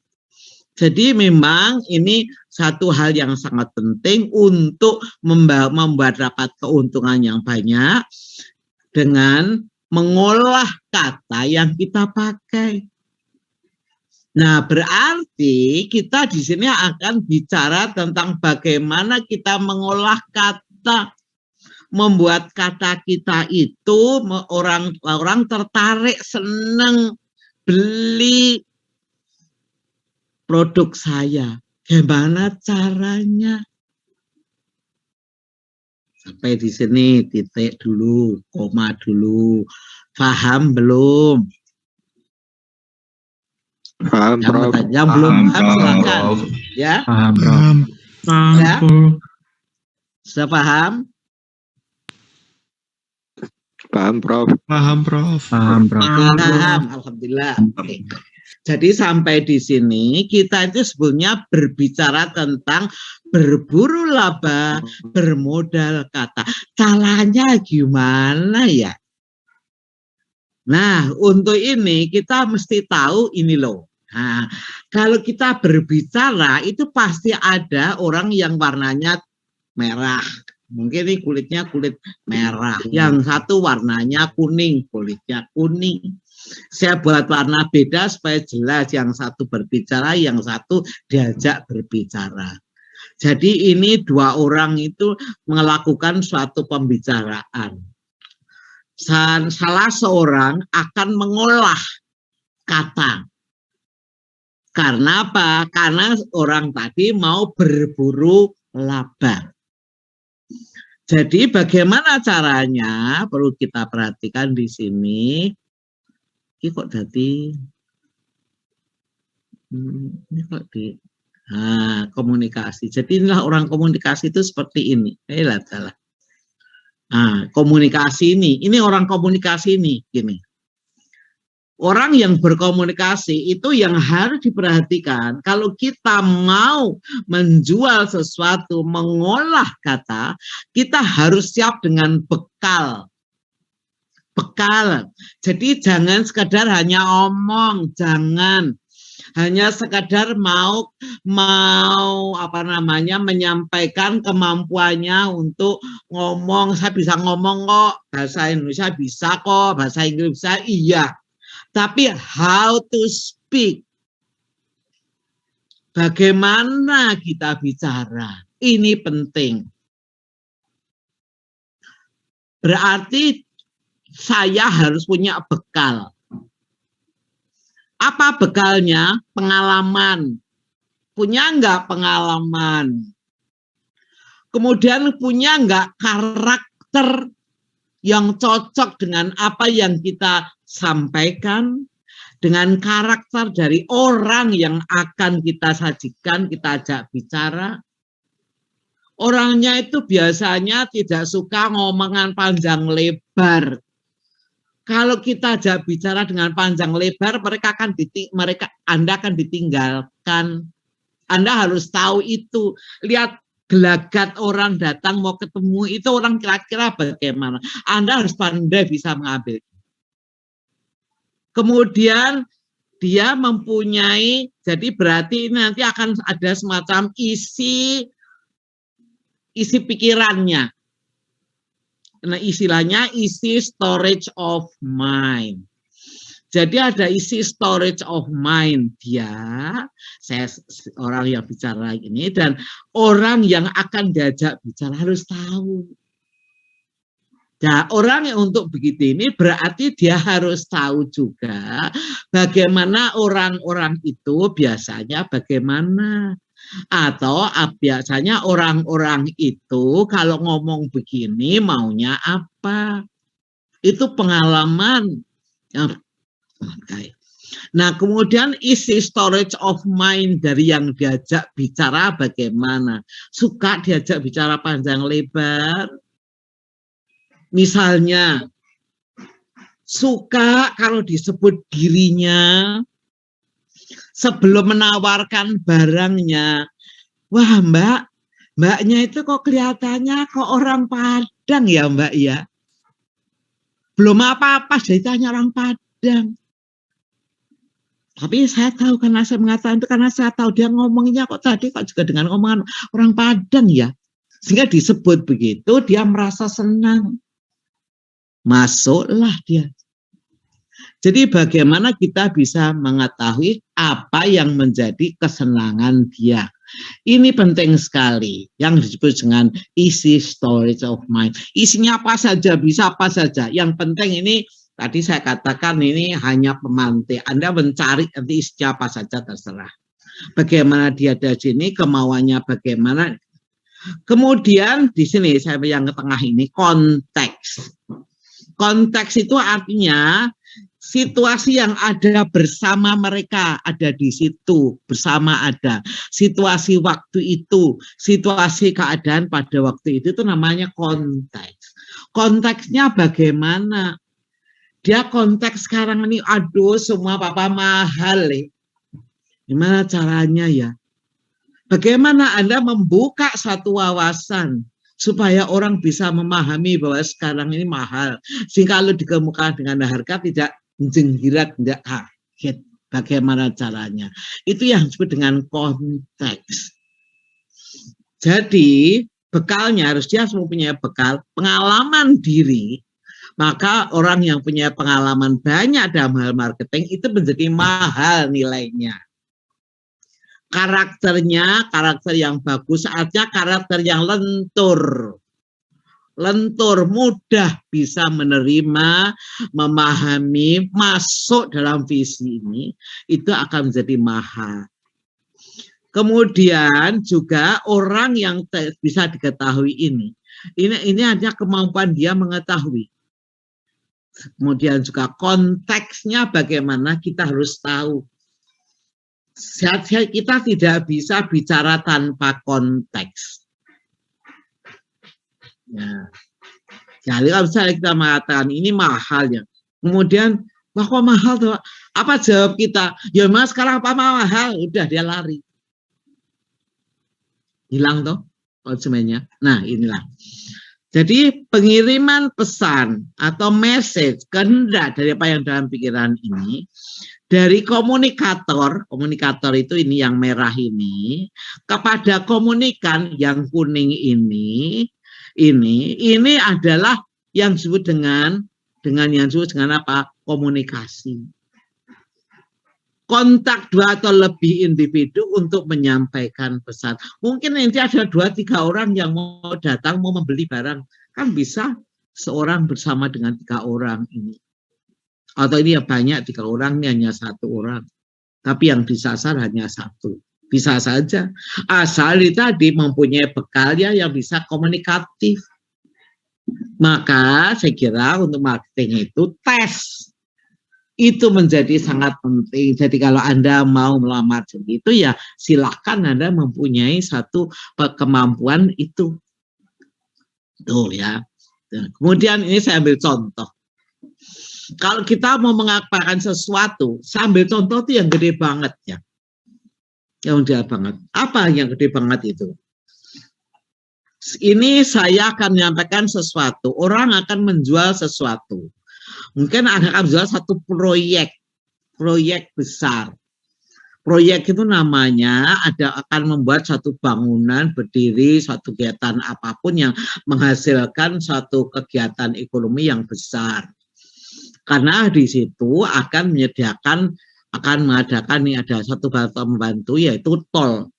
Jadi memang ini satu hal yang sangat penting untuk membuat dapat keuntungan yang banyak dengan mengolah kata yang kita pakai. Nah, berarti kita di sini akan bicara tentang bagaimana kita mengolah kata, membuat kata kita itu orang tertarik, senang beli produk saya. Gimana caranya? Sampai di sini titik dulu, koma dulu. Paham belum? Paham, Prof. Yang belum paham silakan. Ya. Paham, Prof. Ya. Sudah paham? Paham, Prof. Paham, Prof. Paham, Prof. Paham, alhamdulillah. Oke. Jadi sampai di sini kita itu sebetulnya berbicara tentang berburu laba, bermodal kata. Caranya gimana ya? Nah, untuk ini kita mesti tahu ini loh. Nah, kalau kita berbicara itu pasti ada orang yang warnanya merah. Mungkin ini kulitnya kulit merah. Yang satu warnanya kuning, kulitnya kuning. Saya buat warna beda supaya jelas, yang satu berbicara, yang satu diajak berbicara. Jadi ini dua orang itu melakukan suatu pembicaraan. Salah seorang akan mengolah kata. Karena apa? Karena orang tadi mau berburu laba. Jadi bagaimana caranya perlu kita perhatikan di sini. Ini kok jadi ini kok di komunikasi. Jadi inilah orang komunikasi itu seperti ini. Salah. Nah, komunikasi ini orang komunikasi ini gini. Orang yang berkomunikasi itu yang harus diperhatikan. Kalau kita mau menjual sesuatu, mengolah kata, kita harus siap dengan bekal. Bekal. Jadi jangan sekadar hanya omong, jangan hanya sekadar mau menyampaikan kemampuannya untuk ngomong. Saya bisa ngomong kok, bahasa Indonesia bisa kok, bahasa Inggris bisa, iya. Tapi how to speak, bagaimana kita bicara, ini penting. Berarti saya harus punya bekal. Apa bekalnya? Pengalaman. Punya enggak pengalaman? Kemudian punya enggak karakter yang cocok dengan apa yang kita sampaikan? dengan karakter dari orang yang akan kita sajikan, kita ajak bicara. Orangnya itu biasanya tidak suka ngomongan panjang lebar. Kalau kita ajak bicara dengan panjang lebar, Anda akan ditinggalkan. Anda harus tahu itu. Lihat gelagat orang datang mau ketemu, itu orang kira-kira bagaimana. Anda harus pandai bisa mengambil. Kemudian dia mempunyai, jadi berarti ini nanti akan ada semacam isi pikirannya. Nah, istilahnya isi storage of mind. Jadi ada isi storage of mind saya orang yang bicara ini, dan orang yang akan diajak bicara harus tahu. Nah, orang yang untuk begitu ini berarti dia harus tahu juga bagaimana orang-orang itu biasanya bagaimana. Atau biasanya orang-orang itu kalau ngomong begini maunya apa. Itu pengalaman. Nah, kemudian isi storage of mind dari yang diajak bicara bagaimana. Suka diajak bicara panjang lebar. Misalnya, suka kalau disebut dirinya, sebelum menawarkan barangnya, wah mbaknya itu kok kelihatannya kok orang Padang ya mbak ya. Belum apa-apa jadi tanya orang Padang. Tapi saya tahu karena saya mengatakan itu karena saya tahu dia ngomongnya kok tadi kok juga dengan omongan orang Padang ya. Sehingga disebut begitu, dia merasa senang. Masuklah dia. Jadi bagaimana kita bisa mengetahui apa yang menjadi kesenangan dia. Ini penting sekali yang disebut dengan isi storage of mind. Isinya apa saja, bisa apa saja. Yang penting ini tadi saya katakan ini hanya pemantik. Anda mencari nanti isinya apa saja terserah. Bagaimana dia ada sini, kemauannya bagaimana. Kemudian di sini saya yang ke tengah ini konteks. Konteks itu artinya situasi yang ada bersama mereka, ada di situ, bersama ada. Situasi waktu itu, situasi keadaan pada waktu itu namanya konteks. Konteksnya bagaimana? Dia konteks sekarang ini, aduh semua papa mahal. Gimana caranya ya? Bagaimana Anda membuka satu wawasan supaya orang bisa memahami bahwa sekarang ini mahal. Sehingga kalau dikemukakan dengan harga tidak menjenggirat, tidak kaget. Bagaimana caranya? Itu yang disebut dengan konteks. Jadi bekalnya harus dia mempunyai bekal pengalaman diri. Maka orang yang punya pengalaman banyak dalam hal marketing itu menjadi mahal nilainya. Karakternya, karakter yang bagus, artinya karakter yang lentur, mudah bisa menerima, memahami, masuk dalam visi ini, itu akan menjadi mahal. Kemudian juga orang yang bisa diketahui ini hanya kemampuan dia mengetahui. Kemudian juga konteksnya bagaimana kita harus tahu. Kita tidak bisa bicara tanpa konteks. Ya. Jadi kalau misalnya kita mengatakan ini mahal ya, kemudian wah kok mahal tuh? Apa jawab kita? Ya mas sekarang apa mahal? Udah dia lari, hilang tuh konsumennya. Nah inilah. Jadi pengiriman pesan atau message kehendak dari apa yang dalam pikiran ini dari komunikator itu ini yang merah ini kepada komunikan yang kuning ini adalah yang disebut dengan yang disebut dengan apa? Komunikasi. Kontak 2 atau lebih individu untuk menyampaikan pesan. Mungkin nanti ada 2-3 orang yang mau datang mau membeli barang, kan bisa seorang bersama dengan 3 orang ini. Atau ini ya banyak 3 orang, ini hanya 1 orang. Tapi yang disasar hanya 1. Bisa saja. Asal tadi mempunyai bekal ya yang bisa komunikatif. Maka saya kira untuk marketing itu tes. Itu menjadi sangat penting. Jadi kalau Anda mau melamar jadi itu ya silakan Anda mempunyai satu kemampuan itu. Tuh ya. Kemudian ini saya ambil contoh. Kalau kita mau mengapakan sesuatu, saya ambil contoh itu yang gede banget ya. Yang gede banget. Apa yang gede banget itu? Ini saya akan menyampaikan sesuatu. Orang akan menjual sesuatu. Mungkin akan menjual satu proyek besar. Proyek itu namanya akan membuat satu bangunan berdiri, suatu kegiatan apapun yang menghasilkan suatu kegiatan ekonomi yang besar. Karena di situ akan mengadakan nih ada satu pembantu yaitu tol.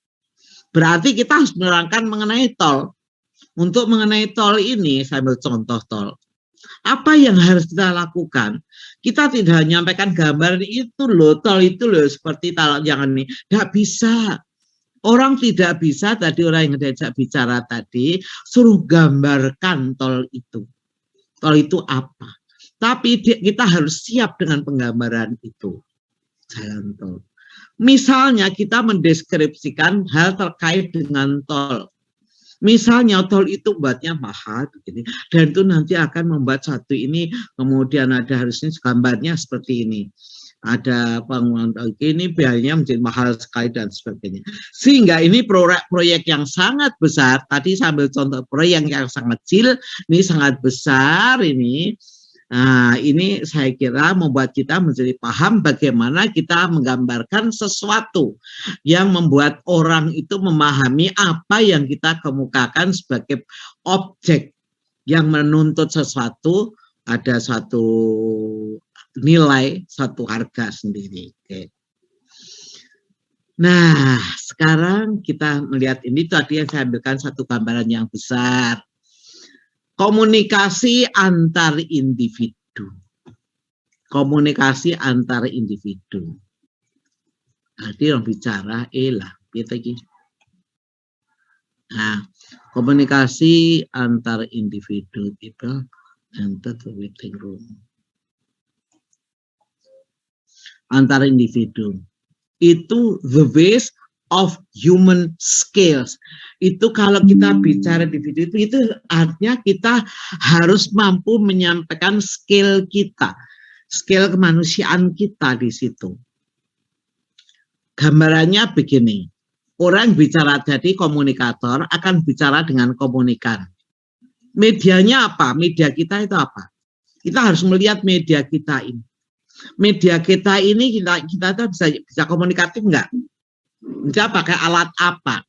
Berarti kita harus menerangkan mengenai tol. Untuk mengenai tol ini, saya ambil contoh tol. Apa yang harus kita lakukan? Kita tidak menyampaikan gambaran itu loh, tol itu loh, seperti jangan nih. Tidak bisa. Orang tidak bisa, tadi orang yang diajak bicara tadi, suruh gambarkan tol itu. Tol itu apa? Tapi kita harus siap dengan penggambaran itu. Jalan tol. Misalnya kita mendeskripsikan hal terkait dengan tol. Misalnya tol itu buatnya mahal begini, dan itu nanti akan membuat satu ini, kemudian ada harusnya gambarnya seperti ini. Ada bangunan tol ini biayanya menjadi mahal sekali dan sebagainya. Sehingga ini proyek yang sangat besar. Tadi sambil contoh proyek yang sangat kecil, ini sangat besar ini. Nah, ini saya kira membuat kita menjadi paham bagaimana kita menggambarkan sesuatu yang membuat orang itu memahami apa yang kita kemukakan sebagai objek yang menuntut sesuatu, ada suatu nilai, suatu harga sendiri. Oke. Nah, sekarang kita melihat ini tadi yang saya ambilkan satu gambaran yang besar. Komunikasi antar individu. Komunikasi antar individu. Nanti orang bicara, Nah, komunikasi antar individu, people enter the waiting room. Antar individu. Itu the base of human skills. Itu kalau kita bicara individu itu artinya kita harus mampu menyampaikan skill kita, skill kemanusiaan kita di situ. Gambarannya begini, orang bicara jadi komunikator akan bicara dengan komunikan. Medianya apa? Media kita itu apa? Kita harus melihat media kita ini. Media kita ini kita bisa komunikatif enggak? Enggak pakai alat apa?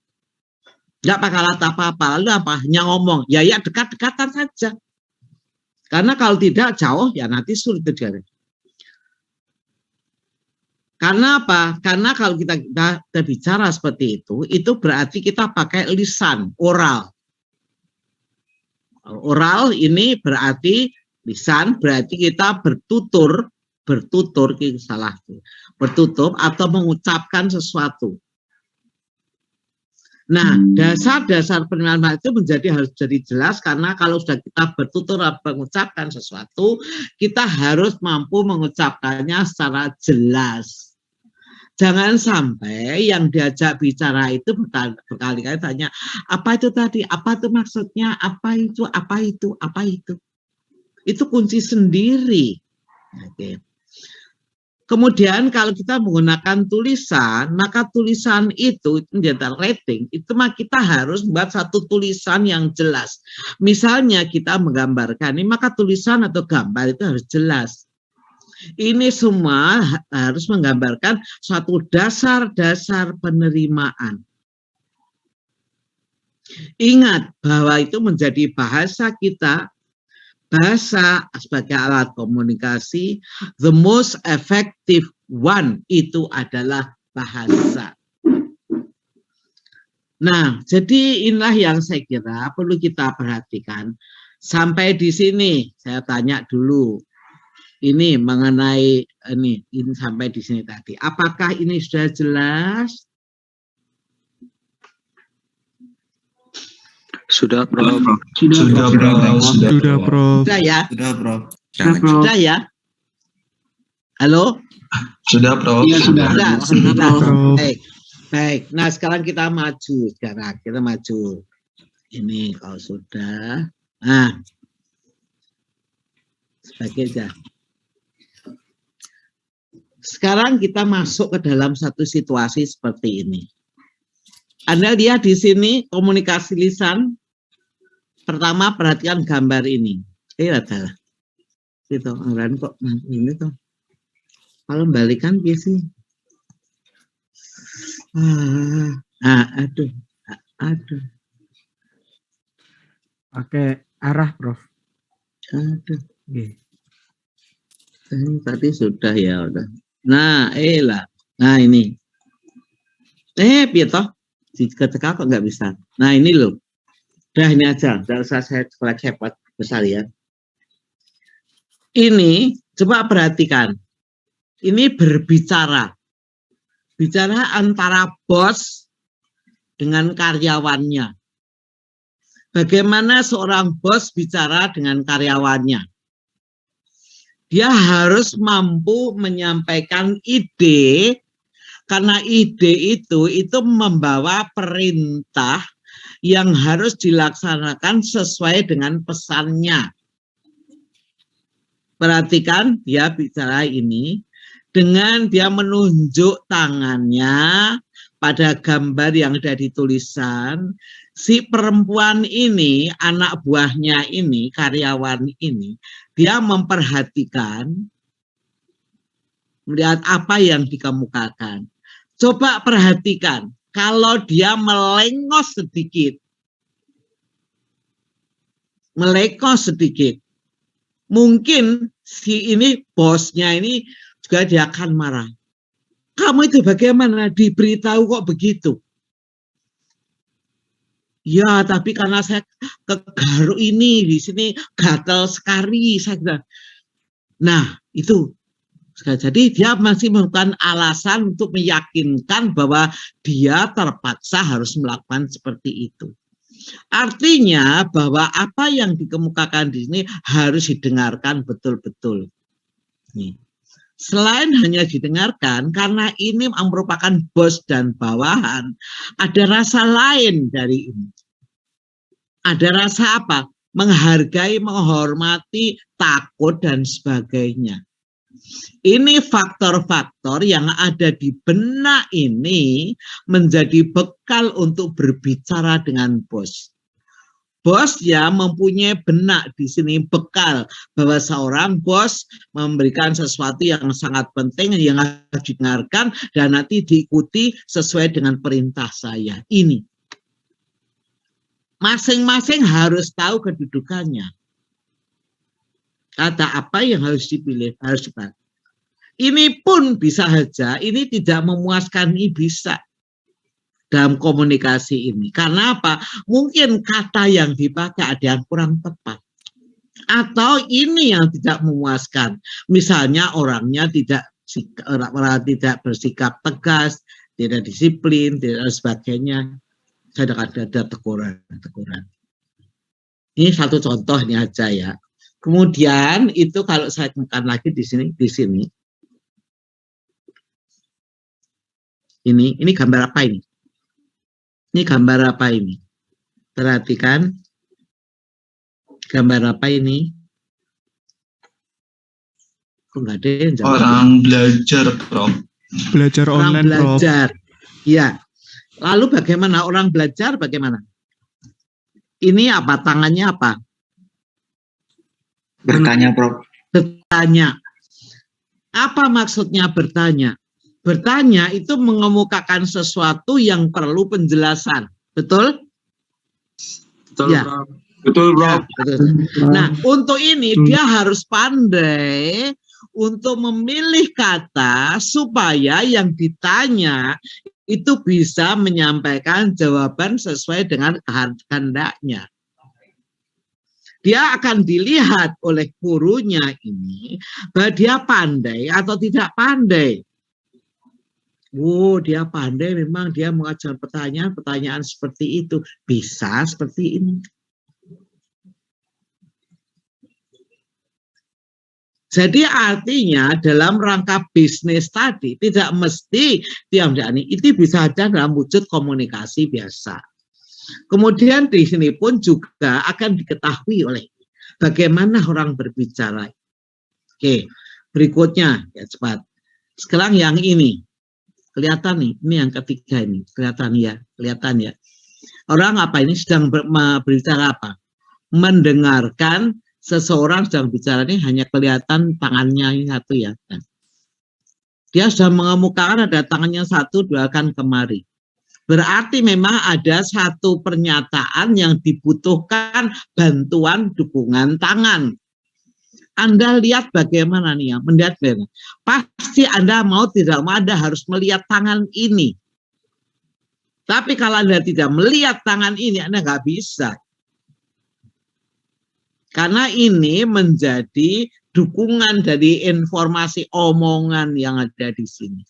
Enggak pakai alat apa-apa. Lalu apa? Hanya ngomong. Ya dekat-dekatan saja. Karena kalau tidak jauh ya nanti sulit terjadi. Karena apa? Karena kalau kita bicara seperti itu berarti kita pakai lisan, oral. Oral ini berarti lisan, berarti kita bertutur atau mengucapkan sesuatu. Nah, dasar-dasar penerimaan itu harus jadi jelas karena kalau sudah kita bertutur atau mengucapkan sesuatu, kita harus mampu mengucapkannya secara jelas. Jangan sampai yang diajak bicara itu berkali-kali tanya, apa itu tadi, apa itu maksudnya, apa itu. Itu kunci sendiri. Oke. Kemudian kalau kita menggunakan tulisan, maka tulisan itu menjadi rating, itu maka kita harus membuat satu tulisan yang jelas. Misalnya kita menggambarkan ini, maka tulisan atau gambar itu harus jelas. Ini semua harus menggambarkan suatu dasar-dasar penerimaan. Ingat bahwa itu menjadi bahasa kita. Bahasa sebagai alat komunikasi, the most effective one itu adalah bahasa. Nah, jadi inilah yang saya kira perlu kita perhatikan. Sampai di sini saya tanya dulu. Ini mengenai ini sampai di sini tadi. Apakah ini sudah jelas? Sudah, Prof. Sudah, Prof. Sudah, Prof. Sudah ya? Sudah, Prof. Sudah ya? Halo? Sudah, Prof. Iya, sudah. Sudah. Prof. Baik. Nah, sekarang kita maju. Kita maju. Ini kalau sudah. Nah. Sebagai aja. Sekarang kita masuk ke dalam satu situasi seperti ini. Anda lihat di sini komunikasi lisan. Pertama, perhatikan gambar ini. Adalah. Gitu, orang kok ini tuh. Kalau balikan biasanya. Aduh. Pakai arah, Prof. Aduh. Oke. Tadi sudah ya udah. Nah, lah. Nah ini. Toh? Ketika kok nggak bisa. Nah ini loh. Udah ini aja. Tidak usah saya hebat besar ya. Ini coba perhatikan. Ini berbicara. Bicara antara bos dengan karyawannya. Bagaimana seorang bos bicara dengan karyawannya? Dia harus mampu menyampaikan ide, karena ide itu membawa perintah yang harus dilaksanakan sesuai dengan pesannya. Perhatikan dia bicara ini. Dengan dia menunjuk tangannya pada gambar yang ada di tulisan, si perempuan ini, anak buahnya ini, karyawan ini, dia memperhatikan, melihat apa yang dikemukakan. Coba perhatikan, kalau dia melengos sedikit, mungkin si ini bosnya ini juga dia akan marah. Kamu itu bagaimana? Diberitahu kok begitu? Ya, tapi karena saya kegaruk ini di sini gatal sekali saya. Nah, itu. Jadi dia masih menemukan alasan untuk meyakinkan bahwa dia terpaksa harus melakukan seperti itu. Artinya bahwa apa yang dikemukakan di sini harus didengarkan betul-betul. Nih. Selain hanya didengarkan, karena ini merupakan bos dan bawahan, ada rasa lain dari ini. Ada rasa apa? Menghargai, menghormati, takut, dan sebagainya. Ini faktor-faktor yang ada di benak ini menjadi bekal untuk berbicara dengan bos. Bos ya mempunyai benak di sini bekal bahwa seorang bos memberikan sesuatu yang sangat penting yang harus didengarkan dan nanti diikuti sesuai dengan perintah saya. Ini masing-masing harus tahu kedudukannya. Kata apa yang harus dipilih, harus dipakai. Ini pun bisa saja ini tidak memuaskan, ini bisa. Dalam komunikasi ini. Karena apa? Mungkin kata yang dipakai ada yang kurang tepat. Atau ini yang tidak memuaskan. Misalnya orangnya tidak bersikap tegas, tidak disiplin, tidak sebagainya. Ada teguran. Ini satu contoh ini aja ya. Kemudian itu kalau saya temukan lagi di sini. Ini gambar apa ini? Ini gambar apa ini? Perhatikan. Gambar apa ini? Kok nggak ada yang jawab? Orang belajar, Prof. Belajar online, Prof. Belajar. Iya. Lalu bagaimana orang belajar? Bagaimana? Ini apa? Tangannya apa? Bertanya, Prof. Bertanya. Apa maksudnya bertanya? Bertanya itu mengemukakan sesuatu yang perlu penjelasan. Betul? Betul, ya. Prof. Betul, Prof. Ya, betul. Nah, untuk ini dia harus pandai untuk memilih kata supaya yang ditanya itu bisa menyampaikan jawaban sesuai dengan kehendaknya. Dia akan dilihat oleh gurunya ini bahwa dia pandai atau tidak pandai. Oh, dia pandai, memang dia mengajar pertanyaan seperti itu. Bisa seperti ini. Jadi artinya dalam rangka bisnis tadi tidak mesti itu bisa ada dalam wujud komunikasi biasa. Kemudian di sini pun juga akan diketahui oleh bagaimana orang berbicara. Oke, berikutnya ya cepat. Sekarang yang ini kelihatan nih, ini yang ketiga ini kelihatan ya. Orang apa ini sedang berbicara apa? Mendengarkan seseorang sedang bicara ini hanya kelihatan tangannya ini satu ya. Dia sudah mengemukakan ada tangannya satu, doakan kemari. Berarti memang ada satu pernyataan yang dibutuhkan bantuan dukungan tangan. Anda lihat bagaimana nih ya, melihat bagaimana. Pasti Anda mau tidak mau Anda harus melihat tangan ini. Tapi kalau Anda tidak melihat tangan ini, Anda nggak bisa. Karena ini menjadi dukungan dari informasi omongan yang ada di sini.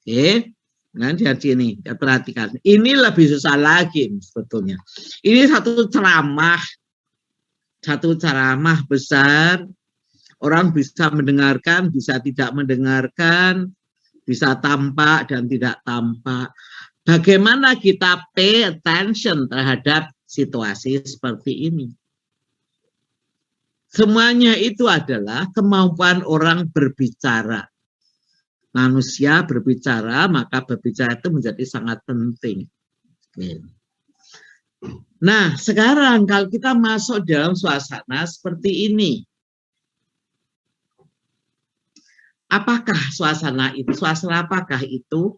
Oke, nah di sini, ya perhatikan. Ini lebih susah lagi sebetulnya. Ini satu ceramah besar. Orang bisa mendengarkan, bisa tidak mendengarkan, bisa tampak dan tidak tampak. Bagaimana kita pay attention terhadap situasi seperti ini? Semuanya itu adalah kemampuan orang berbicara. Manusia berbicara, maka berbicara itu menjadi sangat penting. Nah, sekarang kalau kita masuk dalam suasana seperti ini, apakah suasana itu? Suasana apakah itu?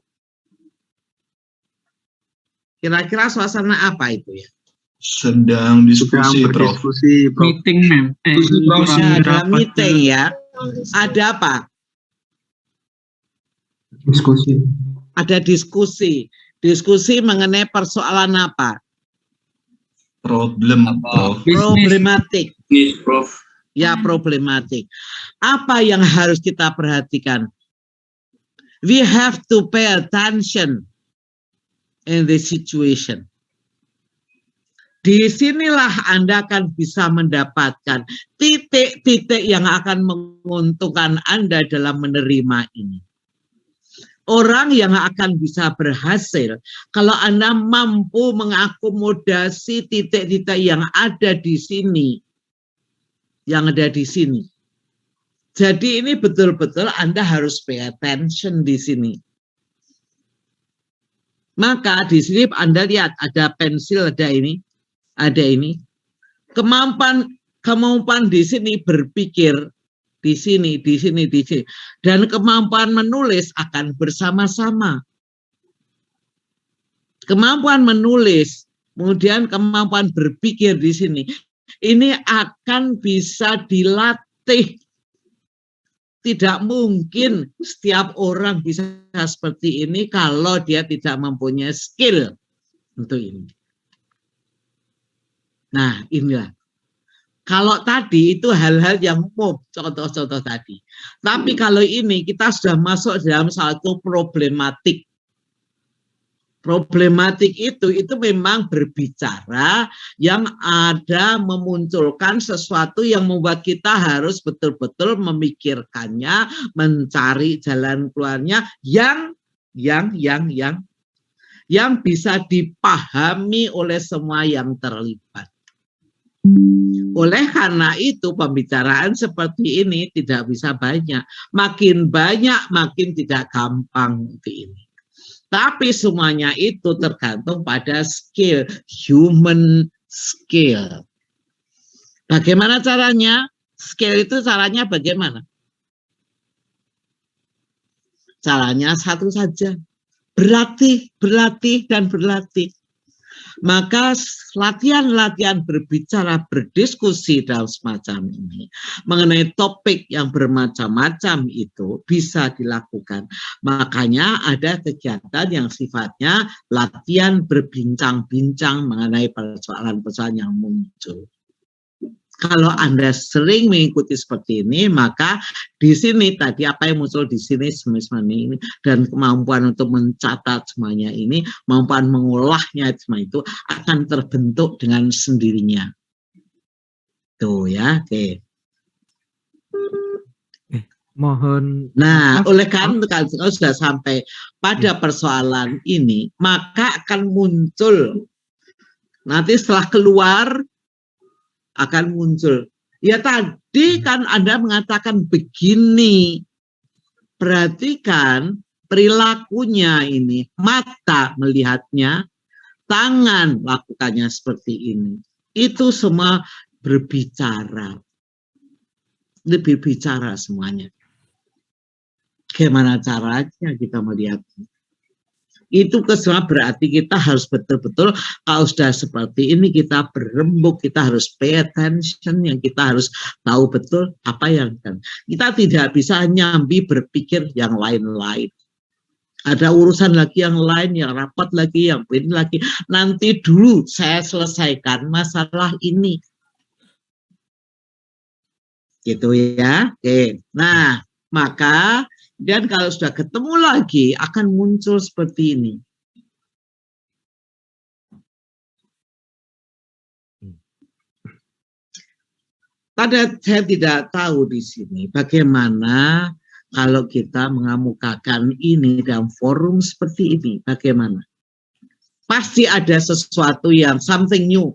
Kira-kira suasana apa itu ya? Sedang diskusi, Prof. Meeting, mem. Ada meeting ya. Ada apa? Diskusi. Ada diskusi. Diskusi mengenai persoalan apa? Problem, Prof. Problematik. Prof. Ya, problematik. Apa yang harus kita perhatikan? We have to pay attention in this situation. Disinilah Anda akan bisa mendapatkan titik-titik yang akan menguntungkan Anda dalam menerima ini. Orang yang akan bisa berhasil kalau Anda mampu mengakomodasi titik-titik yang ada di sini. Yang ada di sini. Jadi ini betul-betul Anda harus pay attention di sini. Maka di sini Anda lihat ada pensil, ada ini. Ada ini, kemampuan di sini berpikir di sini, dan kemampuan menulis akan bersama-sama. Kemampuan menulis, kemudian kemampuan berpikir di sini, ini akan bisa dilatih. Tidak mungkin setiap orang bisa seperti ini kalau dia tidak mempunyai skill untuk ini. Nah, inilah. Kalau tadi itu hal-hal yang umum, contoh-contoh tadi. Tapi kalau ini kita sudah masuk dalam satu problematik. Problematik itu memang berbicara yang ada memunculkan sesuatu yang membuat kita harus betul-betul memikirkannya, mencari jalan keluarnya yang bisa dipahami oleh semua yang terlibat. Oleh karena itu pembicaraan seperti ini tidak bisa banyak. Makin banyak makin tidak gampang untuk ini. Tapi semuanya itu tergantung pada skill, human skill. Bagaimana caranya? Skill itu caranya bagaimana? Caranya satu saja. Berlatih, dan berlatih. Maka latihan-latihan berbicara, berdiskusi dalam semacam ini mengenai topik yang bermacam-macam itu bisa dilakukan. Makanya ada kegiatan yang sifatnya latihan berbincang-bincang mengenai persoalan-persoalan yang muncul. Kalau Anda sering mengikuti seperti ini, maka di sini tadi apa yang muncul di sini semuanya ini dan kemampuan untuk mencatat semuanya ini, kemampuan mengolahnya semua itu akan terbentuk dengan sendirinya. Tuh ya, oke. Mohon Nah, maaf, oleh karena kalau sudah sampai pada persoalan ini, maka akan muncul nanti setelah keluar akan muncul. Ya tadi kan Anda mengatakan begini, perhatikan perilakunya ini, mata melihatnya, tangan lakukannya seperti ini. Itu semua berbicara. Lebih bicara semuanya. Gimana caranya kita melihat? Itu kesemua berarti kita harus betul-betul kalau sudah seperti ini kita berembuk, kita harus pay attention, yang kita harus tahu betul apa yang kita tidak bisa nyambi berpikir yang lain-lain. Ada urusan lagi yang lain, yang rapat lagi, yang ini lagi. Nanti dulu saya selesaikan masalah ini. Gitu ya. Oke. Nah, maka dan kalau sudah ketemu lagi akan muncul seperti ini. Saya tidak tahu di sini bagaimana kalau kita mengemukakan ini dalam forum seperti ini, bagaimana? Pasti ada sesuatu yang something new.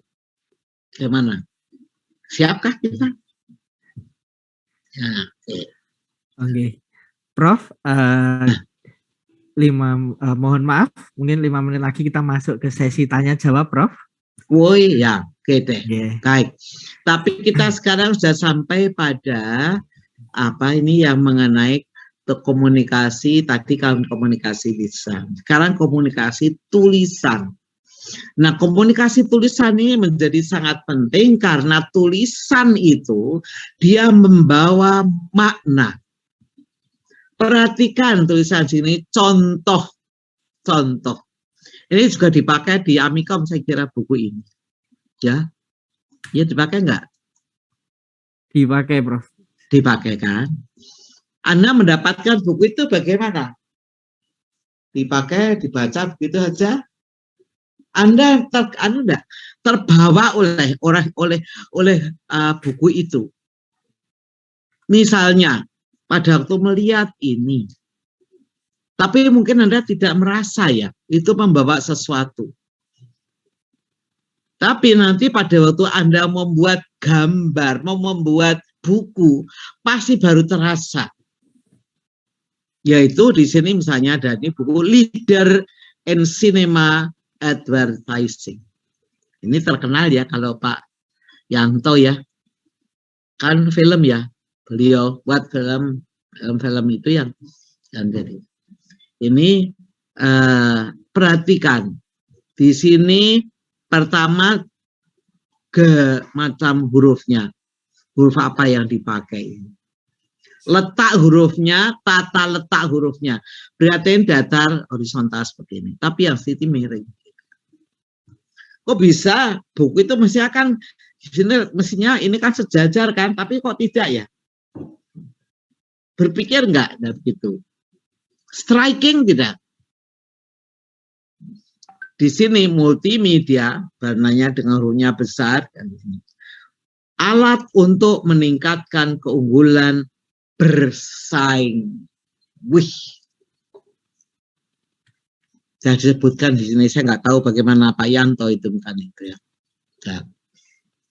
Bagaimana? Siapkah kita? Nah, Oke. Prof, mohon maaf, mungkin 5 menit lagi kita masuk ke sesi tanya jawab, Prof. Woi, ya, oke deh. Yeah. Baik. Tapi kita sekarang sudah sampai pada apa ini yang mengenai komunikasi tadi, kalau komunikasi lisan. Sekarang komunikasi tulisan. Nah, komunikasi tulisan ini menjadi sangat penting karena tulisan itu dia membawa makna. Perhatikan tulisan sini, contoh. Ini juga dipakai di Amikom, saya kira buku ini. Ya dipakai enggak? Dipakai, Prof. Dipakai kan? Anda mendapatkan buku itu bagaimana? Dipakai, dibaca begitu saja? Anda enggak terbawa oleh buku itu. Misalnya, pada waktu melihat ini, tapi mungkin Anda tidak merasa ya, itu membawa sesuatu. Tapi nanti pada waktu Anda membuat gambar, mau membuat buku, pasti baru terasa. Yaitu di sini misalnya ada di buku Leader in Cinema Advertising. Ini terkenal ya kalau Pak Yanto ya, kan film ya. Beliau buat film itu yang jadi. Ini perhatikan di sini pertama macam hurufnya, huruf apa yang dipakai. Letak hurufnya, tata letak hurufnya. Perhatiin datar horizontal seperti ini, tapi yang sisi miring. Kok bisa buku itu mestinya ini kan sejajar kan, tapi kok tidak ya? Berpikir enggak begitu? Striking tidak? Di sini multimedia, warnanya dengan hurufnya besar. Alat untuk meningkatkan keunggulan bersaing. Wih. Saya disebutkan di sini, saya nggak tahu bagaimana Pak Yanto itu bukan itu ya.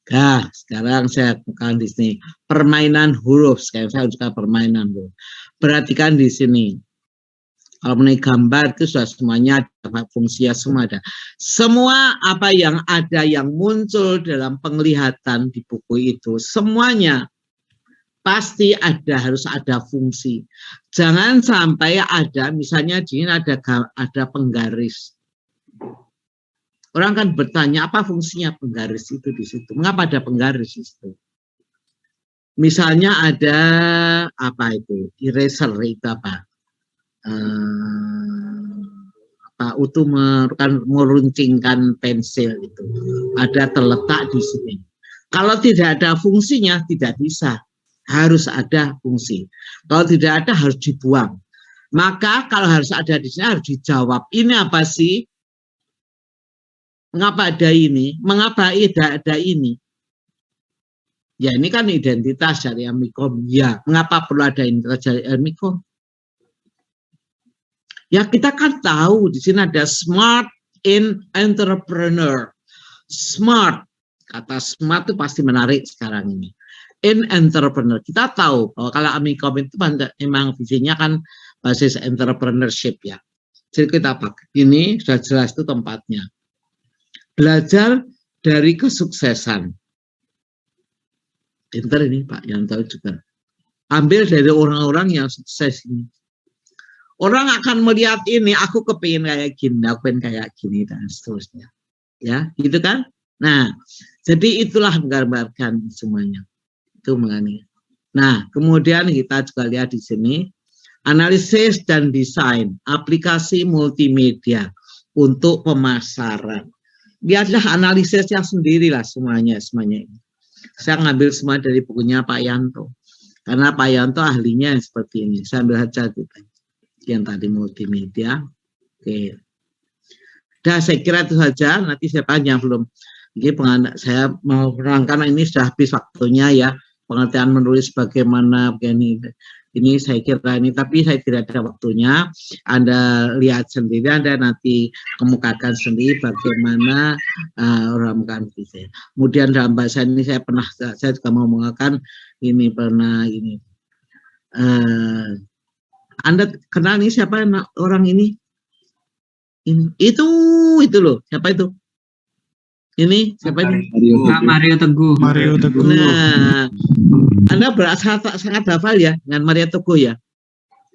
Nah, sekarang saya bukan di sini permainan huruf. Sekarang saya suka permainan huruf. Perhatikan di sini. Kalau mengenai gambar itu sudah semuanya ada, fungsinya semua ada. Semua apa yang ada yang muncul dalam penglihatan di buku itu, semuanya pasti harus ada fungsi. Jangan sampai ada, misalnya di sini ada penggaris. Orang kan bertanya, apa fungsinya penggaris itu di situ? Mengapa ada penggaris di situ? Misalnya ada apa itu? Eraser itu apa? Meruncingkan pensil itu. Ada terletak di sini. Kalau tidak ada fungsinya, tidak bisa. Harus ada fungsi. Kalau tidak ada, harus dibuang. Maka kalau harus ada di sini, harus dijawab. Ini apa sih? Mengapa ada ini? Mengapa tidak ada ini? Ya ini kan identitas dari Amikom. Ya, mengapa perlu ada identitas dari Amikom? Ya kita kan tahu di sini ada smart in entrepreneur. Smart, kata smart itu pasti menarik sekarang ini. In entrepreneur, kita tahu bahwa kalau Amikom itu memang visinya kan basis entrepreneurship ya. Jadi kita pakai ini sudah jelas itu tempatnya. Belajar dari kesuksesan. Pinter ini Pak yang tahu juga. Ambil dari orang-orang yang sukses ini. Orang akan melihat ini, aku kepingin kayak gini, aku pengen kayak gini dan seterusnya. Ya, gitu kan? Nah, jadi itulah menggambarkan semuanya. Itu mengenai. Nah, kemudian kita juga lihat di sini analisis dan desain aplikasi multimedia untuk pemasaran. Lihatlah analisisnya sendirilah semuanya ini. Saya ngambil semua dari bukunya Pak Yanto. Karena Pak Yanto ahlinya seperti ini. Saya ambil saja yang tadi multimedia. Oke. Dah saya kira itu saja. Nanti saya panjang belum. Ini saya mau menerangkan ini sudah habis waktunya ya. Pengertian menulis bagaimana begini. Ini saya kira ini, tapi saya tidak ada waktunya. Anda lihat sendiri, Anda nanti kemukakan sendiri bagaimana orang bukan bisa. Kemudian dalam bahasa ini saya juga mau mengatakan ini pernah ini. Anda kenal ini siapa orang ini? Itu loh, siapa itu? Ini siapa ini? Mario Teguh. Nah, Anda sangat hafal ya dengan Mario Teguh ya.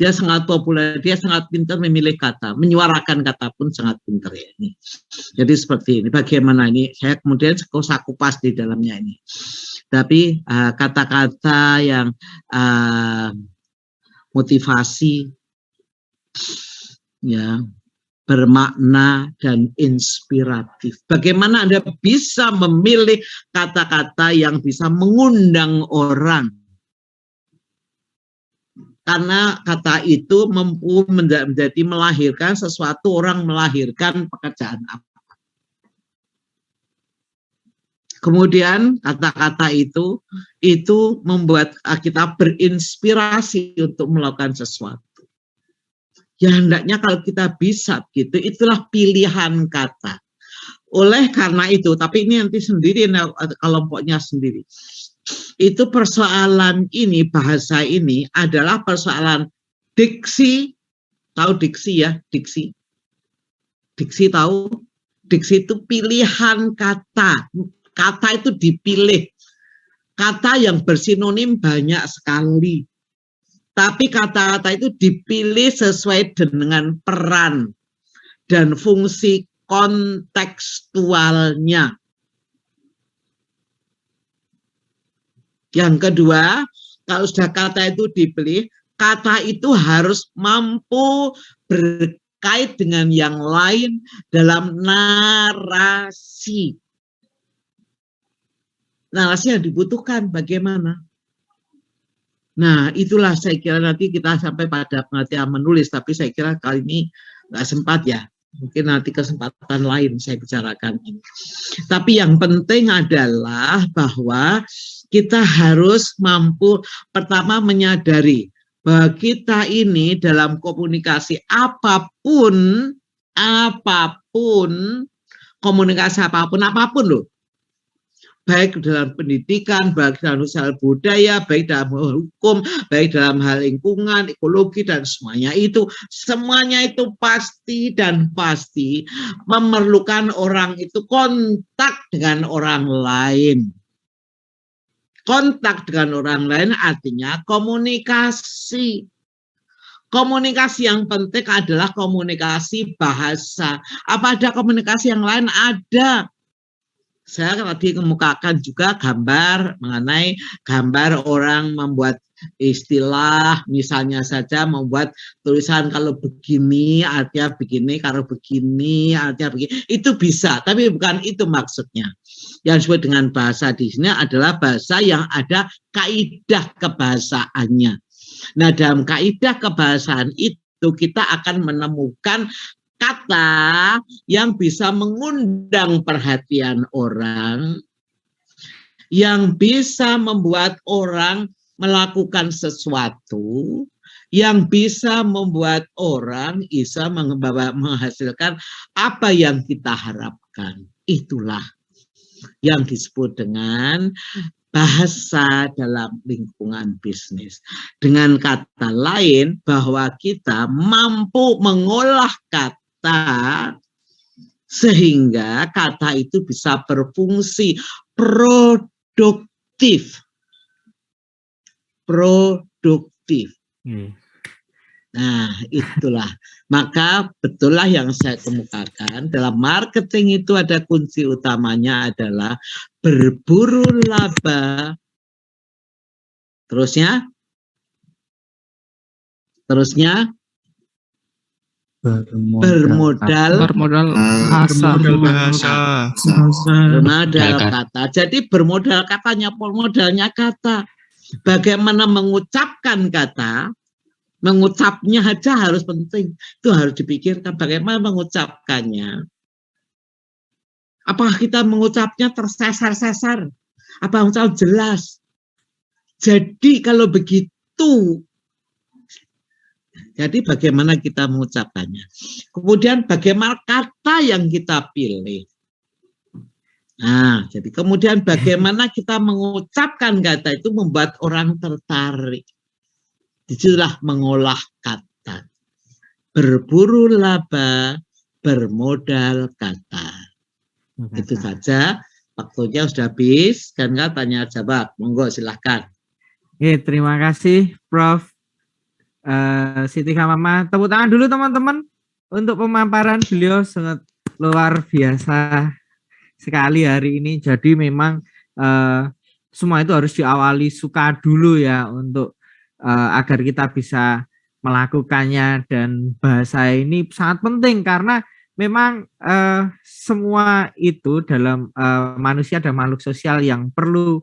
Dia sangat populer, dia sangat pintar memilih kata, menyuarakan kata pun sangat pintar ya ini. Jadi seperti ini. Bagaimana ini? Saya kemudian saya kupas di dalamnya ini. Tapi kata-kata yang motivasi, ya. Bermakna dan inspiratif. Bagaimana Anda bisa memilih kata-kata yang bisa mengundang orang? Karena kata itu mampu menjadi melahirkan sesuatu, orang melahirkan pekerjaan apa. Kemudian kata-kata itu membuat kita berinspirasi untuk melakukan sesuatu. Ya hendaknya kalau kita bisa gitu, itulah pilihan kata. Oleh karena itu, tapi ini nanti sendiri kelompoknya sendiri. Itu persoalan ini, bahasa ini adalah persoalan diksi. Tahu diksi ya? Diksi. Diksi tahu? Diksi itu pilihan kata. Kata itu dipilih. Kata yang bersinonim banyak sekali. Tapi kata-kata itu dipilih sesuai dengan peran dan fungsi kontekstualnya. Yang kedua, kalau sudah kata itu dipilih, kata itu harus mampu berkait dengan yang lain dalam narasi. Narasi yang dibutuhkan bagaimana? Nah, itulah saya kira nanti kita sampai pada pengertian menulis, tapi saya kira kali ini nggak sempat ya. Mungkin nanti kesempatan lain saya bicarakan ini. Tapi yang penting adalah bahwa kita harus mampu pertama menyadari bahwa kita ini dalam komunikasi apapun, komunikasi apapun loh. Baik dalam pendidikan, baik dalam sosial budaya, baik dalam hukum, baik dalam hal lingkungan, ekologi, dan semuanya itu pasti memerlukan orang itu kontak dengan orang lain. Kontak dengan orang lain artinya komunikasi. Komunikasi yang penting adalah komunikasi bahasa. Apa ada komunikasi yang lain? Ada. Saya tadi kemukakan juga gambar mengenai gambar orang membuat istilah, misalnya saja membuat tulisan kalau begini artinya begini, kalau begini artinya begini. Itu bisa, tapi bukan itu maksudnya. Yang disebut dengan bahasa di sini adalah bahasa yang ada kaidah kebahasaannya. Nah, dalam kaidah kebahasaan itu kita akan menemukan kata yang bisa mengundang perhatian orang, yang bisa membuat orang melakukan sesuatu, yang bisa membuat orang bisa menghasilkan apa yang kita harapkan. Itulah yang disebut dengan bahasa dalam lingkungan bisnis. Dengan kata lain, bahwa kita mampu mengolah kata sehingga kata itu bisa berfungsi produktif. Nah, itulah. Maka betullah yang saya kemukakan, dalam marketing itu ada kunci utamanya adalah berburu laba. Terusnya bermodal bahasa. kata. Jadi bermodal katanya, modalnya kata. Bagaimana mengucapkan kata, mengucapnya aja harus penting. Itu harus dipikirkan bagaimana mengucapkannya. Apakah kita mengucapnya tersesar-sesar? Apa mengucap jelas? Jadi kalau begitu, jadi bagaimana kita mengucapkannya. Kemudian bagaimana kata yang kita pilih. Nah, jadi kemudian bagaimana kita mengucapkan kata itu membuat orang tertarik. Disitulah mengolah kata. Berburu laba, bermodal kata. Itu saja. Waktunya sudah habis. Kan tanya jawab. Monggo silahkan. Oke, terima kasih Prof. Siti Kamama. Tepuk tangan dulu teman-teman untuk pemaparan beliau, sangat luar biasa sekali hari ini. Jadi memang semua itu harus diawali suka dulu ya, untuk agar kita bisa melakukannya. Dan bahasa ini sangat penting karena memang semua itu dalam manusia dan makhluk sosial yang perlu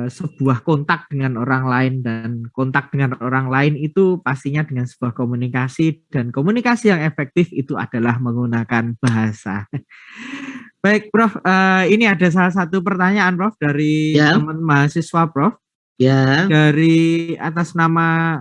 sebuah kontak dengan orang lain, dan kontak dengan orang lain itu pastinya dengan sebuah komunikasi, dan komunikasi yang efektif itu adalah menggunakan bahasa. Baik Prof, ini ada salah satu pertanyaan Prof dari teman mahasiswa Prof. Ya. Dari atas nama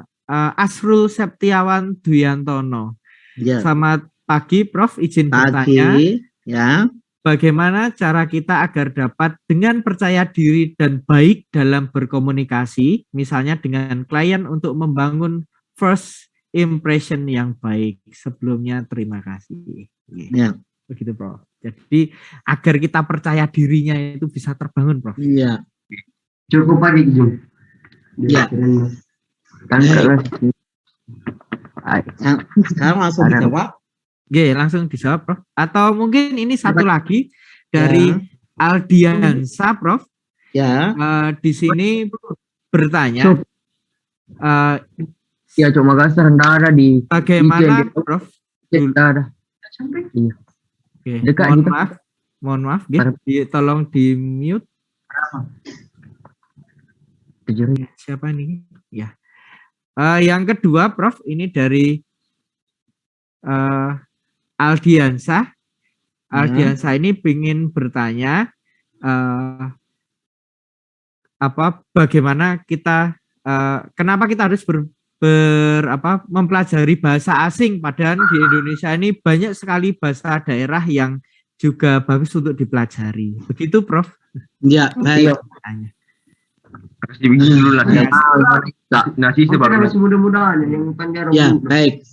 Asrul Septiawan Duyantono. Ya. Selamat pagi Prof, izin bertanya. Ya. Bagaimana cara kita agar dapat dengan percaya diri dan baik dalam berkomunikasi, misalnya dengan klien, untuk membangun first impression yang baik. Sebelumnya terima kasih. Ya. Begitu Prof. Jadi agar kita percaya dirinya itu bisa terbangun Prof. Iya. Cukup pagi Jum. Ya. Sekarang langsung dijawab. Oke, langsung dijawab Prof. Atau mungkin ini satu lagi dari Aldiansa Prof. Ya. Di sini bertanya. Ya cuma kasar ada di. Bagaimana Prof? Ada. Iya. Oke, Dekat mohon maaf, tolong di mute. Siapa nih? Ya. Yang kedua, Prof, ini dari Aldiansa. Aldiansa ini ingin bertanya bagaimana kita, kenapa kita harus mempelajari bahasa asing, padahal di Indonesia ini banyak sekali bahasa daerah yang juga bagus untuk dipelajari. Begitu, Prof? Ya, baik. Harus dibikin dulu lah. Nasi sebabnya. Ya, baik.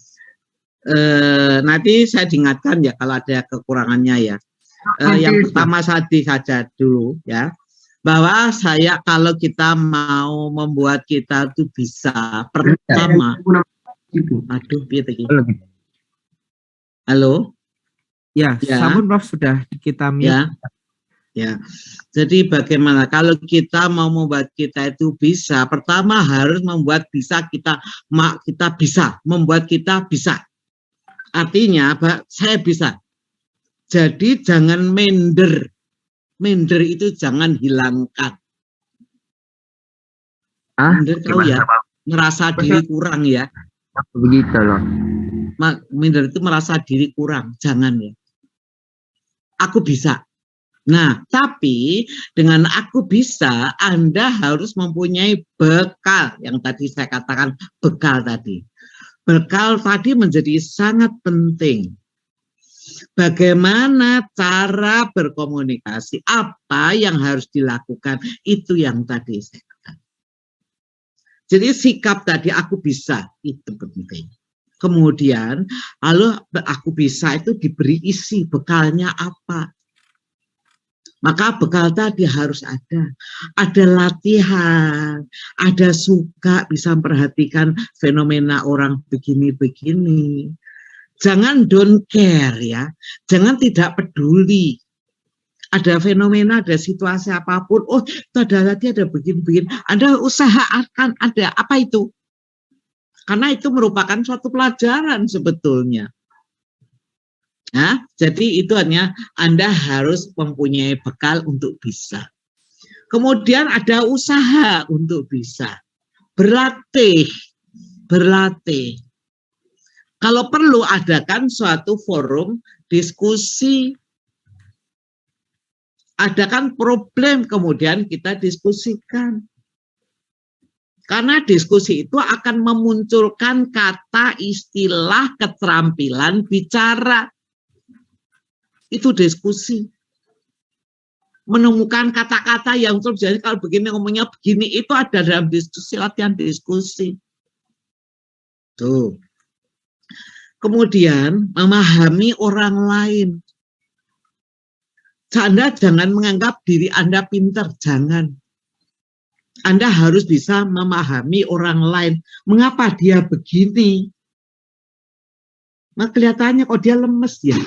Nanti saya diingatkan ya kalau ada kekurangannya ya. Yang pertama saja dulu ya, bahwa kalau kita mau membuat kita itu bisa, pertama, halo, ya, sampun Prof, sudah kita mute. Ya, jadi bagaimana kalau kita mau membuat kita itu bisa, pertama harus membuat kita membuat kita bisa. Artinya, saya bisa. Jadi jangan minder. Minder itu jangan hilangkan. Minder tahu ya, merasa diri kurang ya. Begitu loh. Minder itu merasa diri kurang, jangan ya. Aku bisa. Nah, tapi dengan aku bisa, Anda harus mempunyai bekal. Yang tadi saya katakan bekal tadi. Bekal tadi menjadi sangat penting. Bagaimana cara berkomunikasi, apa yang harus dilakukan, itu yang tadi saya katakan. Jadi sikap tadi aku bisa, itu penting. Kemudian, lalu aku bisa itu diberi isi, bekalnya apa? Maka bekal tadi harus ada latihan, ada suka bisa memperhatikan fenomena orang begini-begini. Jangan don't care ya, jangan tidak peduli. Ada fenomena, ada situasi apapun, oh itu ada tadi ada begini-begini. Anda usahakan ada, apa itu? Karena itu merupakan suatu pelajaran sebetulnya. Nah, jadi itu hanya Anda harus mempunyai bekal untuk bisa. Kemudian ada usaha untuk bisa. Berlatih. Kalau perlu adakan suatu forum diskusi. Adakan problem, kemudian kita diskusikan. Karena diskusi itu akan memunculkan kata, istilah, keterampilan bicara. Itu diskusi. Menemukan kata-kata yang terjadi kalau begini ngomongnya begini, itu ada dalam diskusi, latihan diskusi. Tuh. Kemudian memahami orang lain. Anda jangan menganggap diri Anda pintar, jangan. Anda harus bisa memahami orang lain. Mengapa dia begini? Nah, kelihatannya kok dia lemes ya.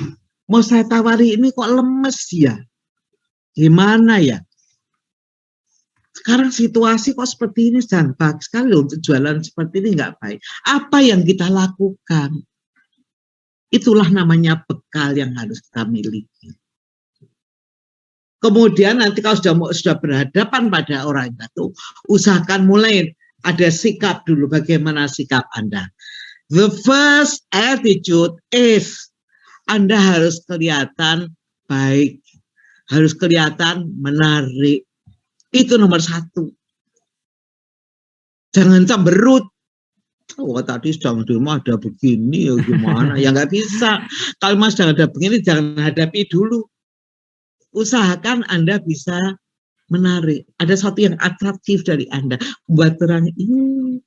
Mau saya tawari ini kok lemes ya. Gimana ya? Sekarang situasi kok seperti ini, jangan baik sekali untuk jualan seperti ini, nggak baik. Apa yang kita lakukan? Itulah namanya bekal yang harus kita miliki. Kemudian nanti kalau sudah berhadapan pada orang itu, usahakan mulai ada sikap dulu. Bagaimana sikap Anda? The first attitude is Anda harus kelihatan baik, harus kelihatan menarik. Itu nomor 1. Jangan cemberut. Oh tadi sedang di rumah ada begini ya gimana? Ya nggak bisa. Kalau Mas sedang ada begini jangan hadapi dulu. Usahakan Anda bisa menarik. Ada sesuatu yang atraktif dari Anda. Buat orang ini,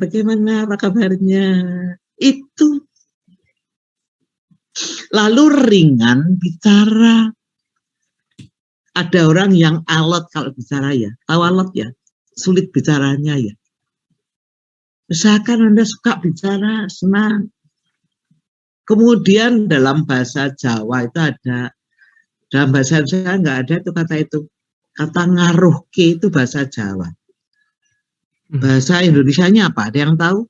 bagaimana, apa kabarnya? Itu. Lalu ringan bicara. Ada orang yang alot kalau bicara ya. Tahu alot ya? Sulit bicaranya ya. Usahakan Anda suka bicara, senang. Kemudian dalam bahasa Jawa itu ada, dalam bahasa Indonesia nggak ada itu kata itu. Kata ngaruhke itu bahasa Jawa. Bahasa Indonesianya apa? Ada yang tahu?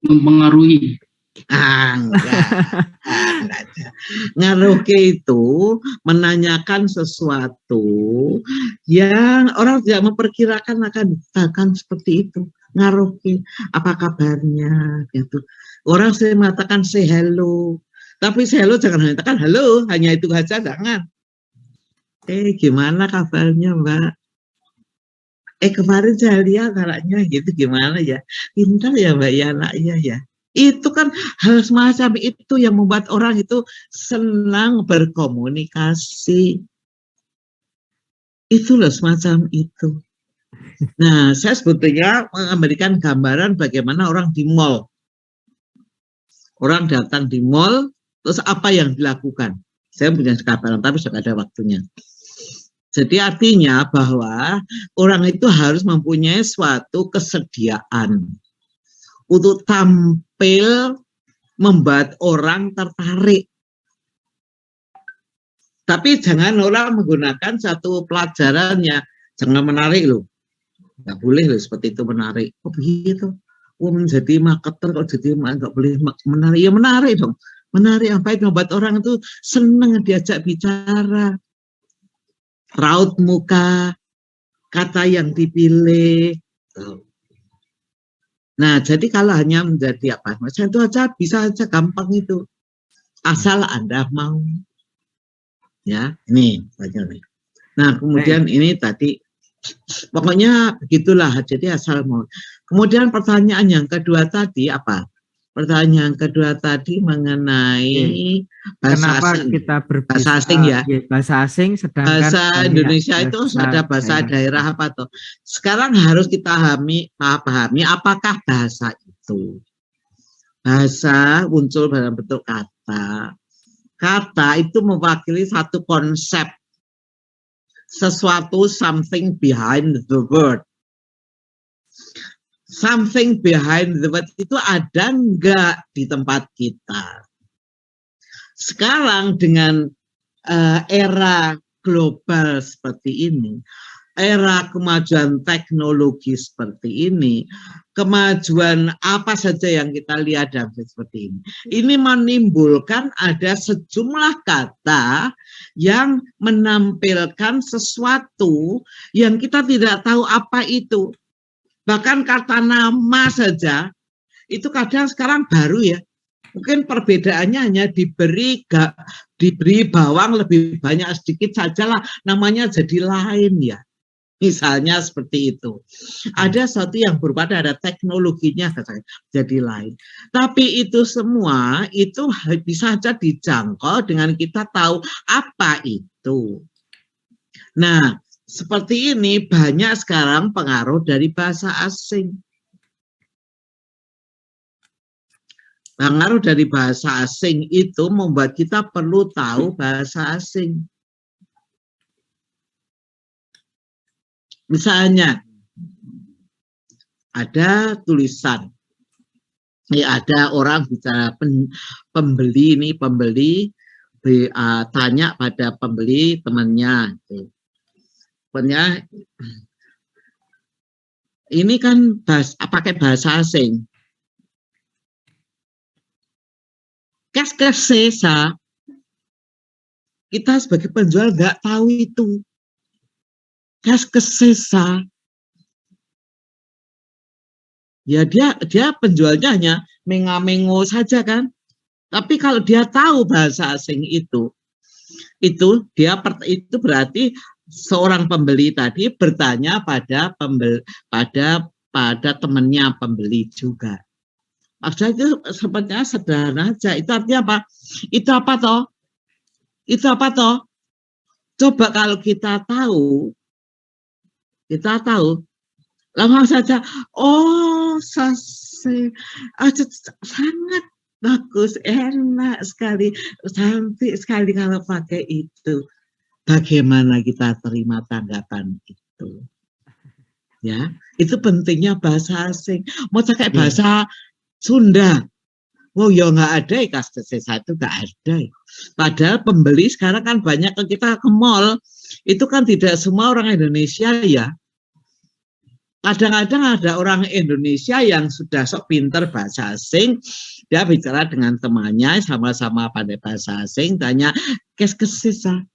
Mempengaruhi. Enggak ada. Ngaruhke itu menanyakan sesuatu yang orang tidak memperkirakan akan seperti itu. Ngaruhke, apa kabarnya? Gitu. Orang sering mengatakan say hello. Tapi hello jangan mengatakan halo, hanya itu saja jangan. Gimana kabarnya Mbak? Kemarin saya lihat anaknya gitu gimana ya? Pintar ya Mbak ya anaknya ya. Itu kan hal semacam itu yang membuat orang itu senang berkomunikasi. Itu loh semacam itu. Nah, saya sebetulnya memberikan gambaran bagaimana orang di mall. Orang datang di mall, terus apa yang dilakukan? Saya punya gambaran, tapi sudah ada waktunya. Jadi artinya bahwa orang itu harus mempunyai suatu kesediaan untuk tampil membuat orang tertarik. Tapi jangan orang menggunakan satu pelajarannya, jangan menarik loh. Nggak boleh loh seperti itu menarik. Oh begitu. Menjadi marketer kok jadi nggak boleh menarik. Ya menarik dong. Menarik yang baik membuat orang itu senang diajak bicara. Raut muka, kata yang dipilih. Nah, jadi kalau hanya menjadi apa? Macam itu aja bisa aja gampang itu. asal Anda mau. Ya, ini banyak nih. Nah, kemudian ini tadi pokoknya begitulah, jadi asal mau. Kemudian pertanyaan yang kedua tadi apa? Pertanyaan kedua tadi mengenai bahasa Kenapa asing. kita Bahasa asing ya. Bahasa asing sedangkan Bahasa Indonesia itu ada bahasa daerah. daerah apa tuh? Sekarang harus kita pahami apakah bahasa itu. Bahasa muncul dalam bentuk kata. Kata itu mewakili satu konsep. Sesuatu, something behind the word. Something behind the word itu ada enggak di tempat kita? Sekarang dengan era global seperti ini, era kemajuan teknologi seperti ini, kemajuan apa saja yang kita lihat dan seperti ini menimbulkan ada sejumlah kata yang menampilkan sesuatu yang kita tidak tahu apa itu. Bahkan kata nama saja itu kadang sekarang baru ya. Mungkin perbedaannya hanya diberi bawang lebih banyak sedikit sajalah, namanya jadi lain ya. Misalnya seperti itu. Ada sesuatu yang berbeda, ada teknologinya jadi lain. Tapi itu semua itu bisa saja dijangkau dengan kita tahu apa itu. Nah, seperti ini banyak sekarang pengaruh dari bahasa asing. Pengaruh dari bahasa asing itu membuat kita perlu tahu bahasa asing. Misalnya, ada tulisan, ya ada orang bicara pembeli tanya pada pembeli temannya. Ini kan pakai bahasa asing. Qu'est-ce c'est ça? Kita sebagai penjual nggak tahu itu. Qu'est-ce c'est ça? Ya dia penjualnya hanya mengo saja kan. Tapi kalau dia tahu bahasa asing itu berarti seorang pembeli tadi bertanya pada temannya pembeli juga. Maksudnya itu sebenarnya sederhana aja. Itu artinya apa? Itu apa toh? Itu apa toh? Coba kalau kita tahu, langsung saja. Oh, sangat bagus, enak sekali, cantik sekali kalau pakai itu. Bagaimana kita terima tanggapan itu? Ya, itu pentingnya bahasa asing. Mau pakai bahasa Sunda, ya nggak ada, KSC1 nggak ada. Padahal pembeli sekarang kan banyak, kita ke mall, itu kan tidak semua orang Indonesia ya. Kadang-kadang ada orang Indonesia yang sudah sok pinter bahasa asing, dia bicara dengan temannya sama-sama pandai bahasa asing, tanya, kes-kesisa.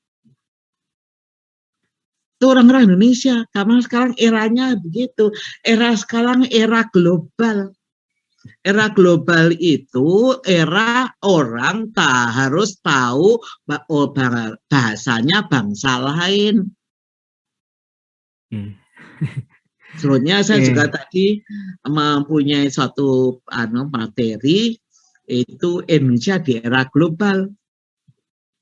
Itu orang-orang Indonesia, karena sekarang eranya begitu. Era sekarang era global. Era global itu era orang harus tahu bahasanya bangsa lain. Sebetulnya saya juga tadi mempunyai suatu materi, itu Indonesia di era global.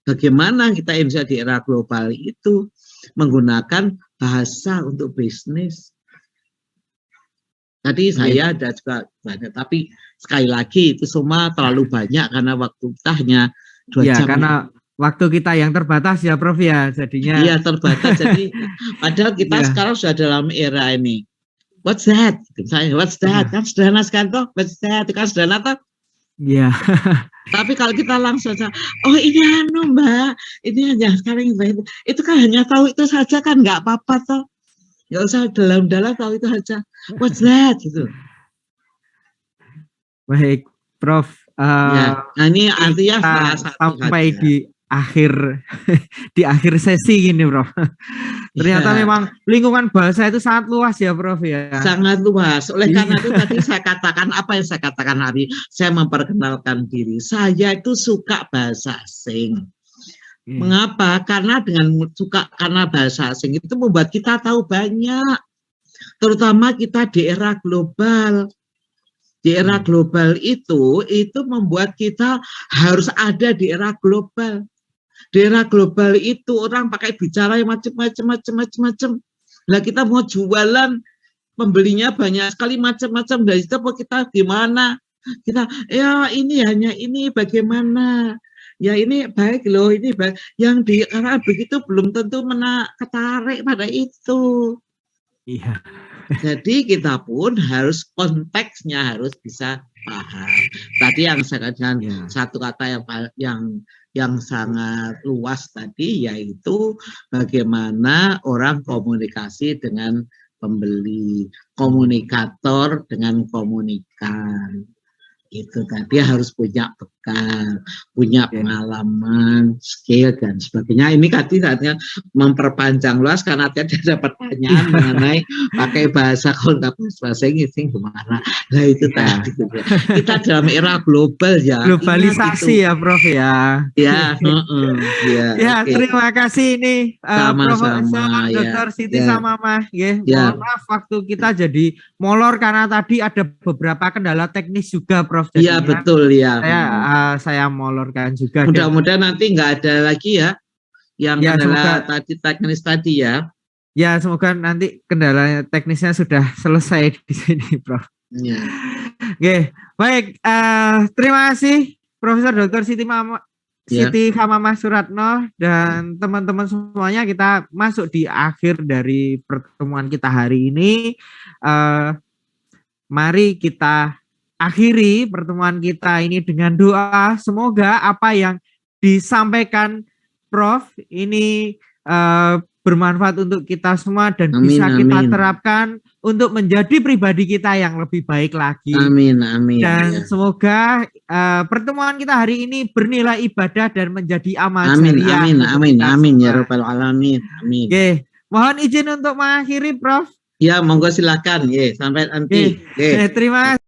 Bagaimana kita Indonesia di era global itu menggunakan bahasa untuk bisnis. Tadi saya ada juga banyak, tapi sekali lagi itu semua terlalu banyak karena waktu kita hanya 2 jam. Karena waktu kita yang terbatas ya Prof ya, jadinya. Iya terbatas, jadi padahal kita sekarang sudah dalam era ini. What's that? Misalnya, what's that? Kan sederhana sekali toh, what's that? Kan sederhana toh. Iya. Tapi kalau kita langsung saja, oh ini Mbak, ini aja sekarang itu kan hanya tahu itu saja kan nggak apa-apa toh. Nggak usah dalam-dalam, tahu itu saja. What's that? Gitu. Baik, Prof. Nah ini artinya sampai di di akhir sesi gini, Prof. Ternyata Ya, memang lingkungan bahasa itu sangat luas ya, Prof ya. sangat luas. Oleh Iya. karena itu tadi saya katakan apa yang saya katakan hari, saya memperkenalkan diri. Saya itu suka bahasa asing. Iya. Mengapa? Karena karena bahasa asing itu membuat kita tahu banyak. Terutama kita di era global. Di era global itu membuat kita harus ada di era global. Di era global itu orang pakai bicara yang macam-macam. Lah kita mau jualan, pembelinya banyak sekali macam-macam. Dari situ kita gimana? Kita ya ini hanya ini bagaimana? Ya ini baik loh, ini baik. Yang di era begitu belum tentu ketarik pada itu. Iya. Jadi kita pun harus konteksnya harus bisa paham. Tadi yang saya katakan Ya. satu kata yang sangat luas tadi yaitu bagaimana orang komunikasi dengan pembeli, komunikator dengan komunikan. Itu tadi harus punya bekal, punya pengalaman, skill dan sebagainya. Ini tadi saatnya memperpanjang luas karena tadi ada pertanyaan mengenai pakai bahasa kontak bahasa Inggris gimana. Nah itu tadi kita dalam era global ya. Globalisasi ya, Prof ya. Ya, Ya, oke. terima kasih ini Sama-sama, Profesor ya. Dr. Siti Ya. Hamamah. Ya. Ya. Mohon maaf waktu kita jadi molor karena tadi ada beberapa kendala teknis juga, Prof. Iya Jadinya betul ya. saya molorkan juga. Mudah-mudahan nanti nggak ada lagi ya yang Ya, kendala semoga- tadi teknis tadi ya. Ya, semoga nanti kendala teknisnya sudah selesai di sini, Prof. Ya. Oke, baik. Terima kasih Profesor Dr. Siti Hamamah Suratno dan teman-teman semuanya. Kita masuk di akhir dari pertemuan kita hari ini. Mari kita akhiri pertemuan kita ini dengan doa. Semoga apa yang disampaikan Prof ini bermanfaat untuk kita semua dan Amin, bisa kita amin. terapkan untuk menjadi pribadi kita yang lebih baik lagi. Amin, amin. Dan Ya. semoga pertemuan kita hari ini bernilai ibadah dan menjadi amal Amin, jariah amin, untuk amin, kita amin ya semua. rabbal alamin. Amin. Oke, mohon izin untuk mengakhiri, Prof. Ya, monggo silakan. Ya, sampai nanti. Oke, terima kasih.